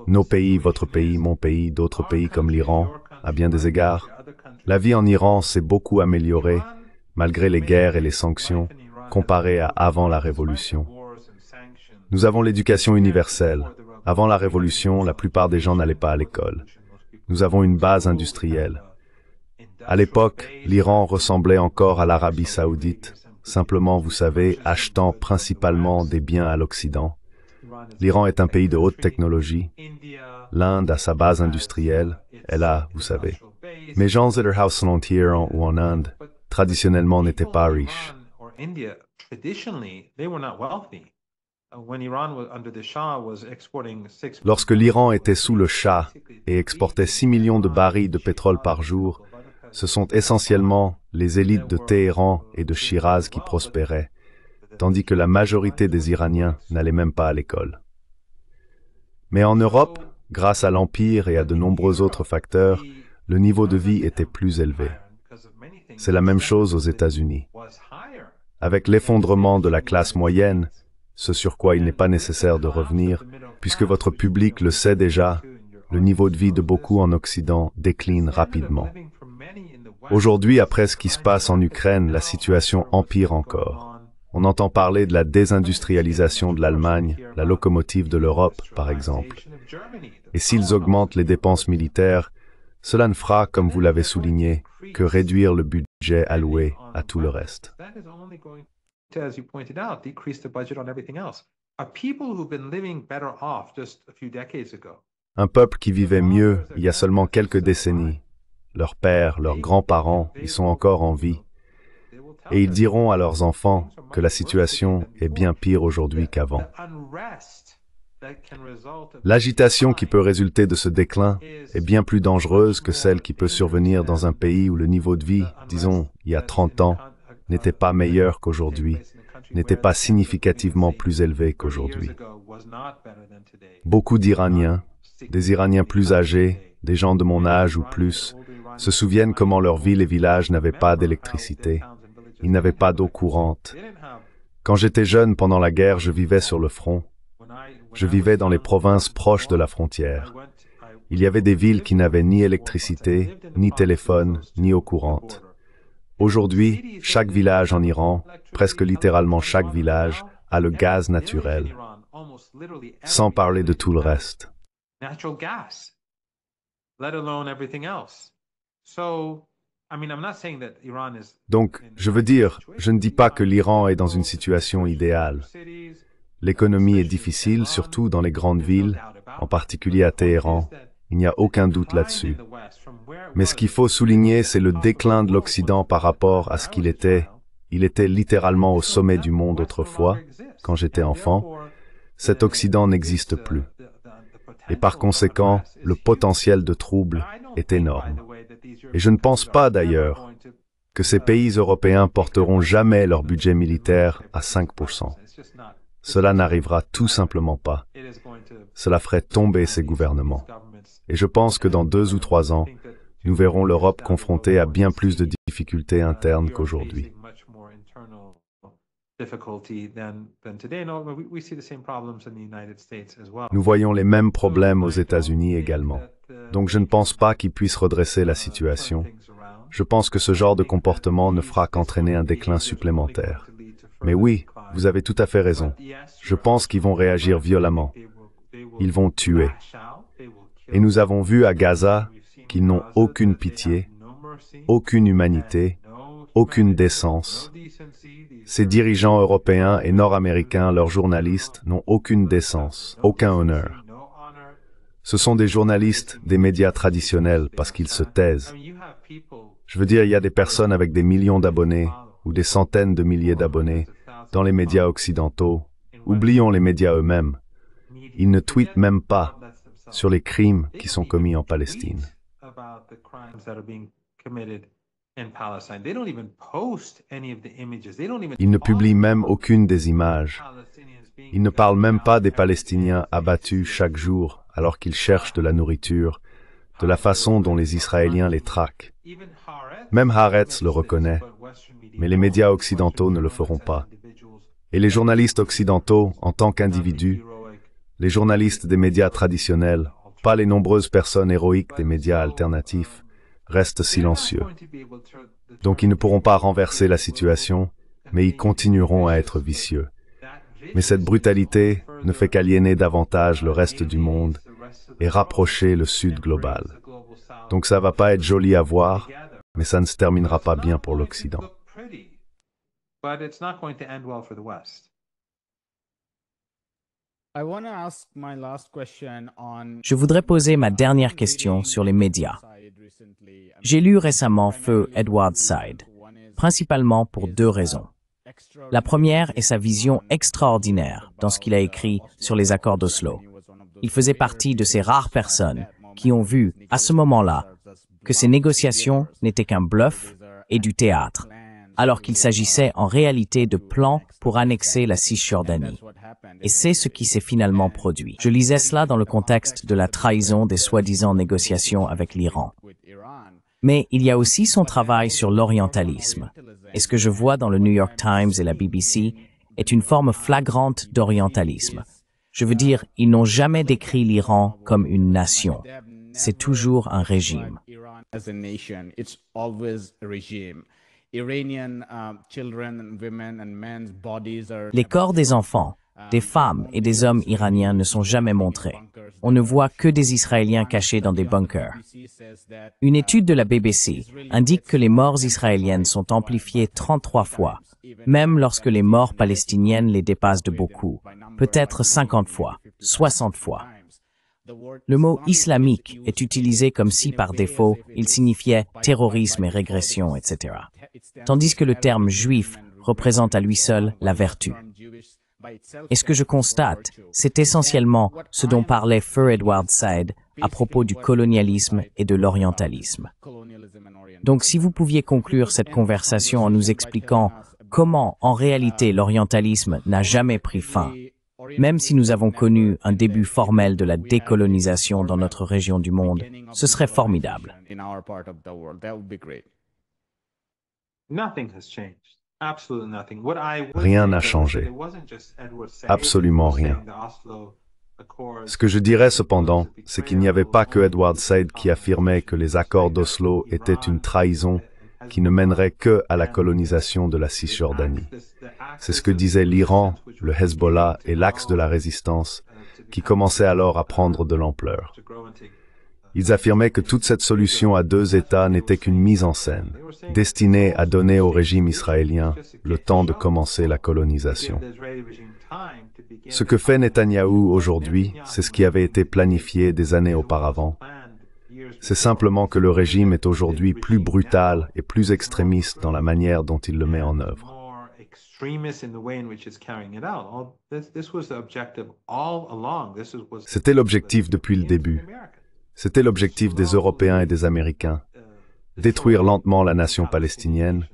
Nos pays, votre pays, mon pays, d'autres pays comme l'Iran, à bien des égards, la vie en Iran s'est beaucoup améliorée, malgré les guerres et les sanctions, comparée à avant la Révolution. Nous avons l'éducation universelle. Avant la Révolution, la plupart des gens n'allaient pas à l'école. Nous avons une base industrielle. À l'époque, l'Iran ressemblait encore à l'Arabie saoudite, simplement, vous savez, achetant principalement des biens à l'Occident. L'Iran est un pays de haute technologie. L'Inde a sa base industrielle. Elle a, vous savez. Mais gens en Iran ou en Inde, traditionnellement, n'étaient pas riches. Lorsque l'Iran était sous le Shah et exportait 6 millions de barils de pétrole par jour, ce sont essentiellement les élites de Téhéran et de Shiraz qui prospéraient, tandis que la majorité des Iraniens n'allaient même pas à l'école. Mais en Europe, grâce à l'Empire et à de nombreux autres facteurs, le niveau de vie était plus élevé. C'est la même chose aux États-Unis. Avec l'effondrement de la classe moyenne, ce sur quoi il n'est pas nécessaire de revenir, puisque votre public le sait déjà, le niveau de vie de beaucoup en Occident décline rapidement. Aujourd'hui, après ce qui se passe en Ukraine, la situation empire encore. On entend parler de la désindustrialisation de l'Allemagne, la locomotive de l'Europe, par exemple. Et s'ils augmentent les dépenses militaires, cela ne fera, comme vous l'avez souligné, que réduire le budget alloué à tout le reste. Un peuple qui vivait mieux il y a seulement quelques décennies, leurs pères, leurs grands-parents, ils sont encore en vie. Et ils diront à leurs enfants que la situation est bien pire aujourd'hui qu'avant. L'agitation qui peut résulter de ce déclin est bien plus dangereuse que celle qui peut survenir dans un pays où le niveau de vie, disons, il y a 30 ans, n'était pas meilleur qu'aujourd'hui, n'était pas significativement plus élevé qu'aujourd'hui. Beaucoup d'Iraniens, des Iraniens plus âgés, des gens de mon âge ou plus, se souviennent comment leurs villes et villages n'avaient pas d'électricité, ils n'avaient pas d'eau courante. Quand j'étais jeune pendant la guerre, je vivais sur le front. Je vivais dans les provinces proches de la frontière. Il y avait des villes qui n'avaient ni électricité, ni téléphone, ni eau courante. Aujourd'hui, chaque village en Iran, presque littéralement chaque village, a le gaz naturel, sans parler de tout le reste. Donc, je veux dire, je ne dis pas que l'Iran est dans une situation idéale. L'économie est difficile, surtout dans les grandes villes, en particulier à Téhéran. Il n'y a aucun doute là-dessus. Mais ce qu'il faut souligner, c'est le déclin de l'Occident par rapport à ce qu'il était. Il était littéralement au sommet du monde autrefois, quand j'étais enfant. Cet Occident n'existe plus. Et par conséquent, le potentiel de trouble est énorme. Et je ne pense pas d'ailleurs que ces pays européens porteront jamais leur budget militaire à 5%. Cela n'arrivera tout simplement pas. Cela ferait tomber ces gouvernements. Et je pense que dans 2 ou 3 ans, nous verrons l'Europe confrontée à bien plus de difficultés internes qu'aujourd'hui. Nous voyons les mêmes problèmes aux États-Unis également. Donc je ne pense pas qu'ils puissent redresser la situation. Je pense que ce genre de comportement ne fera qu'entraîner un déclin supplémentaire. Mais oui, vous avez tout à fait raison. Je pense qu'ils vont réagir violemment. Ils vont tuer. Et nous avons vu à Gaza qu'ils n'ont aucune pitié, aucune humanité, aucune décence. Ces dirigeants européens et nord-américains, leurs journalistes, n'ont aucune décence, aucun honneur. Ce sont des journalistes des médias traditionnels parce qu'ils se taisent. Je veux dire, il y a des personnes avec des millions d'abonnés ou des centaines de milliers d'abonnés dans les médias occidentaux. Oublions les médias eux-mêmes. Ils ne tweetent même pas sur les crimes qui sont commis en Palestine. Ils ne publient même aucune des images. Ils ne parlent même pas des Palestiniens abattus chaque jour alors qu'ils cherchent de la nourriture, de la façon dont les Israéliens les traquent. Même Haaretz le reconnaît, mais les médias occidentaux ne le feront pas. Et les journalistes occidentaux, en tant qu'individus, les journalistes des médias traditionnels, pas les nombreuses personnes héroïques des médias alternatifs, restent silencieux. Donc ils ne pourront pas renverser la situation, mais ils continueront à être vicieux. Mais cette brutalité ne fait qu'aliéner davantage le reste du monde et rapprocher le Sud global. Donc ça va pas être joli à voir, mais ça ne se terminera pas bien pour l'Occident. Je voudrais poser ma dernière question sur les médias. J'ai lu récemment Feu Edward Said, principalement pour 2 raisons. La première est sa vision extraordinaire dans ce qu'il a écrit sur les accords d'Oslo. Il faisait partie de ces rares personnes qui ont vu, à ce moment-là, que ces négociations n'étaient qu'un bluff et du théâtre, alors qu'il s'agissait en réalité de plans pour annexer la Cisjordanie. Et c'est ce qui s'est finalement produit. Je lisais cela dans le contexte de la trahison des soi-disant négociations avec l'Iran. Mais il y a aussi son travail sur l'orientalisme. Et ce que je vois dans le New York Times et la BBC est une forme flagrante d'orientalisme. Je veux dire, ils n'ont jamais décrit l'Iran comme une nation. C'est toujours un régime. Les corps des enfants, des femmes et des hommes iraniens ne sont jamais montrés. On ne voit que des Israéliens cachés dans des bunkers. Une étude de la BBC indique que les morts israéliennes sont amplifiées 33 fois, même lorsque les morts palestiniennes les dépassent de beaucoup, peut-être 50 fois, 60 fois. Le mot islamique est utilisé comme si, par défaut, il signifiait terrorisme et régression, etc. Tandis que le terme juif représente à lui seul la vertu. Et ce que je constate, c'est essentiellement ce dont parlait Fur Edward Said à propos du colonialisme et de l'orientalisme. Donc si vous pouviez conclure cette conversation en nous expliquant comment, en réalité, l'orientalisme n'a jamais pris fin, même si nous avons connu un début formel de la décolonisation dans notre région du monde, ce serait formidable. Rien n'a changé. Absolument rien. Ce que je dirais cependant, c'est qu'il n'y avait pas que Edward Said qui affirmait que les accords d'Oslo étaient une trahison qui ne mènerait que à la colonisation de la Cisjordanie. C'est ce que disaient l'Iran, le Hezbollah et l'Axe de la Résistance, qui commençaient alors à prendre de l'ampleur. Ils affirmaient que toute cette solution à deux États n'était qu'une mise en scène, destinée à donner au régime israélien le temps de commencer la colonisation. Ce que fait Netanyahou aujourd'hui, c'est ce qui avait été planifié des années auparavant. C'est simplement que le régime est aujourd'hui plus brutal et plus extrémiste dans la manière dont il le met en œuvre. C'était l'objectif depuis le début. C'était l'objectif des Européens et des Américains. Détruire lentement la nation palestinienne,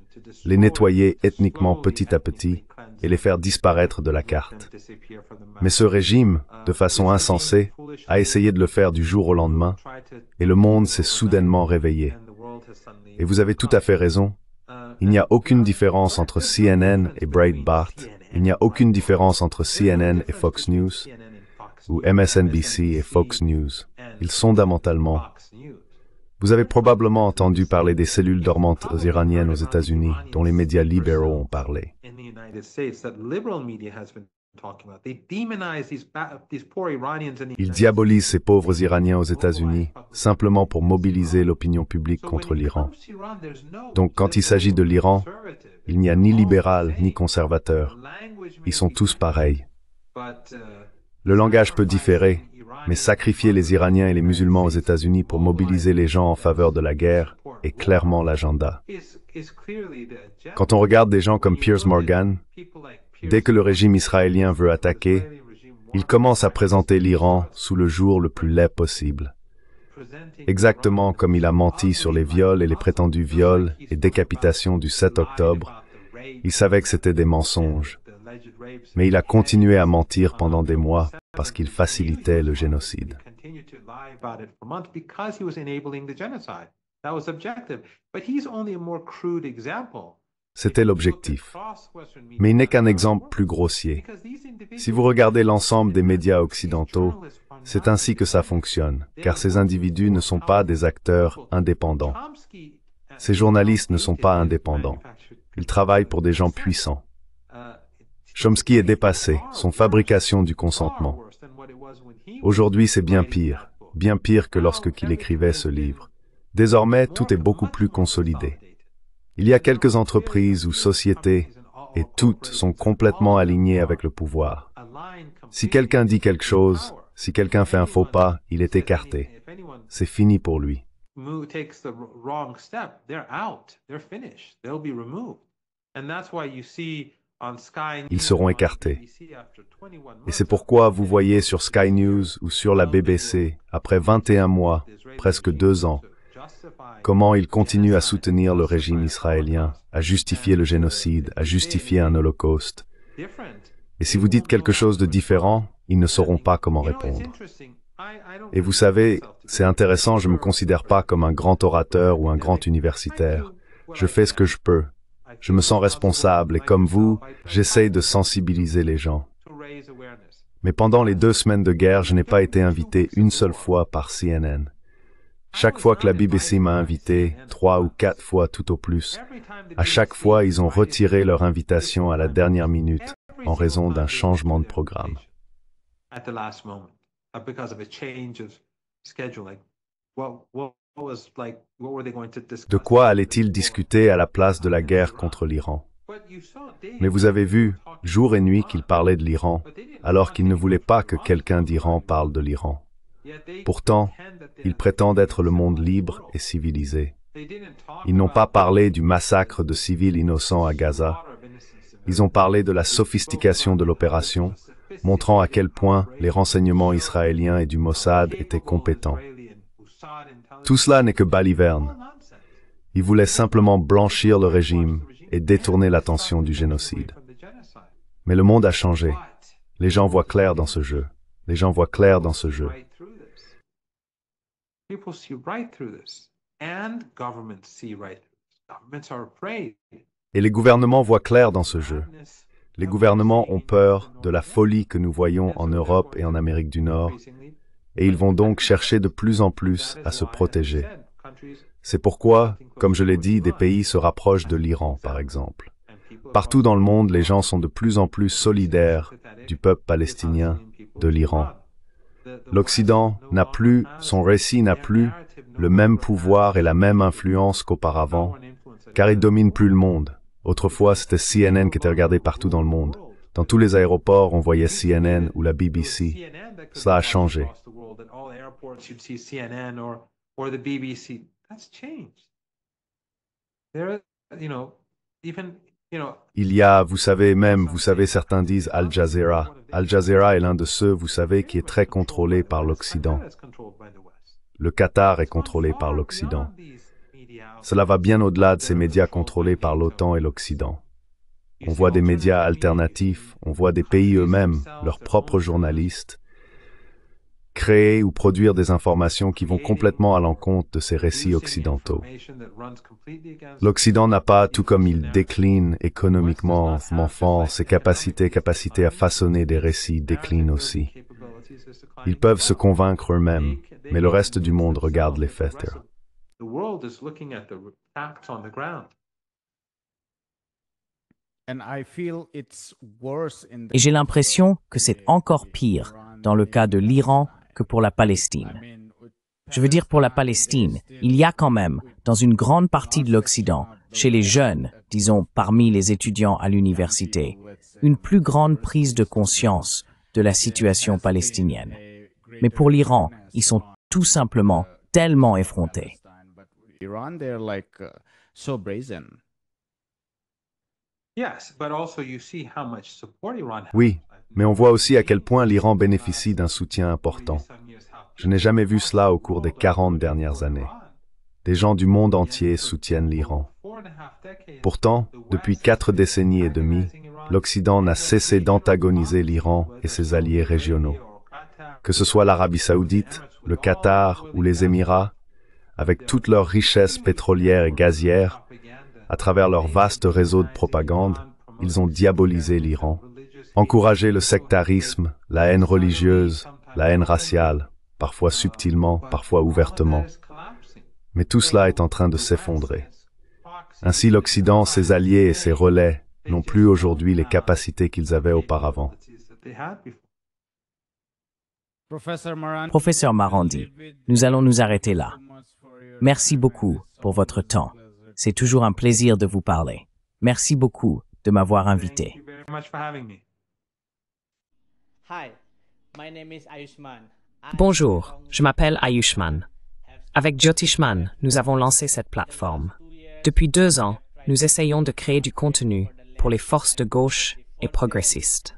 les nettoyer ethniquement petit à petit et les faire disparaître de la carte. Mais ce régime, de façon insensée, a essayé de le faire du jour au lendemain et le monde s'est soudainement réveillé. Et vous avez tout à fait raison. Il n'y a aucune différence entre CNN et Breitbart. Il n'y a aucune différence entre CNN et Fox News ou MSNBC et Fox News. Ils sont fondamentalement. Vous avez probablement entendu parler des cellules dormantes iraniennes aux États-Unis, dont les médias libéraux ont parlé. Ils diabolisent ces pauvres Iraniens aux États-Unis simplement pour mobiliser l'opinion publique contre l'Iran. Donc quand il s'agit de l'Iran, il n'y a ni libéral ni conservateur. Ils sont tous pareils. Le langage peut différer, mais sacrifier les Iraniens et les musulmans aux États-Unis pour mobiliser les gens en faveur de la guerre est clairement l'agenda. Quand on regarde des gens comme Piers Morgan, dès que le régime israélien veut attaquer, il commence à présenter l'Iran sous le jour le plus laid possible. Exactement comme il a menti sur les viols et les prétendus viols et décapitations du 7 octobre, il savait que c'était des mensonges. Mais il a continué à mentir pendant des mois parce qu'il facilitait le génocide. C'était l'objectif. Mais il n'est qu'un exemple plus grossier. Si vous regardez l'ensemble des médias occidentaux, c'est ainsi que ça fonctionne, car ces individus ne sont pas des acteurs indépendants. Ces journalistes ne sont pas indépendants. Ils travaillent pour des gens puissants. Chomsky est dépassé, son fabrication du consentement. Aujourd'hui, c'est bien pire que lorsqu'il écrivait ce livre. Désormais, tout est beaucoup plus consolidé. Il y a quelques entreprises ou sociétés, et toutes sont complètement alignées avec le pouvoir. Si quelqu'un dit quelque chose, si quelqu'un fait un faux pas, il est écarté. C'est fini pour lui. Ils seront écartés. Et c'est pourquoi vous voyez sur Sky News ou sur la BBC, après 21 mois, presque 2 ans, comment ils continuent à soutenir le régime israélien, à justifier le génocide, à justifier un holocauste. Et si vous dites quelque chose de différent, ils ne sauront pas comment répondre. Et vous savez, c'est intéressant, je ne me considère pas comme un grand orateur ou un grand universitaire. Je fais ce que je peux. Je me sens responsable et comme vous, j'essaye de sensibiliser les gens. Mais pendant les 2 semaines de guerre, je n'ai pas été invité une seule fois par CNN. Chaque fois que la BBC m'a invité, 3 ou 4 fois tout au plus, à chaque fois, ils ont retiré leur invitation à la dernière minute en raison d'un changement de programme. De quoi allait-il discuter à la place de la guerre contre l'Iran? Mais vous avez vu, jour et nuit, qu'ils parlaient de l'Iran, alors qu'ils ne voulaient pas que quelqu'un d'Iran parle de l'Iran. Pourtant, ils prétendent être le monde libre et civilisé. Ils n'ont pas parlé du massacre de civils innocents à Gaza. Ils ont parlé de la sophistication de l'opération, montrant à quel point les renseignements israéliens et du Mossad étaient compétents. Tout cela n'est que baliverne. Ils voulaient simplement blanchir le régime et détourner l'attention du génocide. Mais le monde a changé. Les gens voient clair dans ce jeu. Les gens voient clair dans ce jeu. Et les gouvernements voient clair dans ce jeu. Les gouvernements ont peur de la folie que nous voyons en Europe et en Amérique du Nord, et ils vont donc chercher de plus en plus à se protéger. C'est pourquoi, comme je l'ai dit, des pays se rapprochent de l'Iran, par exemple. Partout dans le monde, les gens sont de plus en plus solidaires du peuple palestinien, de l'Iran. L'Occident n'a plus, son récit n'a plus le même pouvoir et la même influence qu'auparavant, car il domine plus le monde. Autrefois, c'était CNN qui était regardé partout dans le monde. Dans tous les aéroports, on voyait CNN ou la BBC. Cela a changé. Il y a, vous savez, certains disent Al Jazeera. Al Jazeera est l'un de ceux, vous savez, qui est très contrôlé par l'Occident. Le Qatar est contrôlé par l'Occident. Cela va bien au-delà de ces médias contrôlés par l'OTAN et l'Occident. On voit des médias alternatifs, on voit des pays eux-mêmes, leurs propres journalistes, créer ou produire des informations qui vont complètement à l'encontre de ces récits occidentaux. L'Occident n'a pas, tout comme il décline économiquement, ses capacités à façonner des récits déclinent aussi. Ils peuvent se convaincre eux-mêmes, mais le reste du monde regarde les faits. Et j'ai l'impression que c'est encore pire dans le cas de l'Iran que pour la Palestine. Je veux dire pour la Palestine, il y a quand même, dans une grande partie de l'Occident, chez les jeunes, disons parmi les étudiants à l'université, une plus grande prise de conscience de la situation palestinienne. Mais pour l'Iran, ils sont tout simplement tellement effrontés. Oui, mais on voit aussi à quel point l'Iran bénéficie d'un soutien important. Je n'ai jamais vu cela au cours des 40 dernières années. Des gens du monde entier soutiennent l'Iran. Pourtant, depuis 4 décennies et demie, l'Occident n'a cessé d'antagoniser l'Iran et ses alliés régionaux. Que ce soit l'Arabie saoudite, le Qatar ou les Émirats, avec toutes leurs richesses pétrolières et gazières, à travers leur vaste réseau de propagande, ils ont diabolisé l'Iran, encouragé le sectarisme, la haine religieuse, la haine raciale, parfois subtilement, parfois ouvertement. Mais tout cela est en train de s'effondrer. Ainsi l'Occident, ses alliés et ses relais n'ont plus aujourd'hui les capacités qu'ils avaient auparavant. Professeur Marandi, nous allons nous arrêter là. Merci beaucoup pour votre temps. C'est toujours un plaisir de vous parler. Merci beaucoup de m'avoir invité. Bonjour, je m'appelle Ayushman. Avec Jyotishman, nous avons lancé cette plateforme. Depuis 2 ans, nous essayons de créer du contenu pour les forces de gauche et progressistes.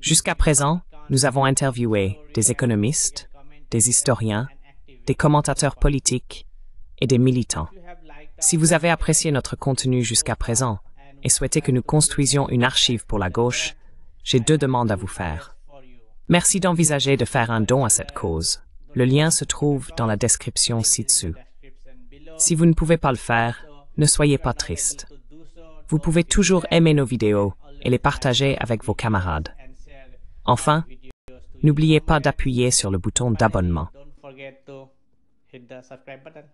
Jusqu'à présent, nous avons interviewé des économistes, des historiens, des commentateurs politiques et des militants. Si vous avez apprécié notre contenu jusqu'à présent et souhaitez que nous construisions une archive pour la gauche, j'ai 2 demandes à vous faire. Merci d'envisager de faire un don à cette cause. Le lien se trouve dans la description ci-dessous. Si vous ne pouvez pas le faire, ne soyez pas triste. Vous pouvez toujours aimer nos vidéos et les partager avec vos camarades. Enfin, n'oubliez pas d'appuyer sur le bouton d'abonnement. Don't forget to hit the subscribe button.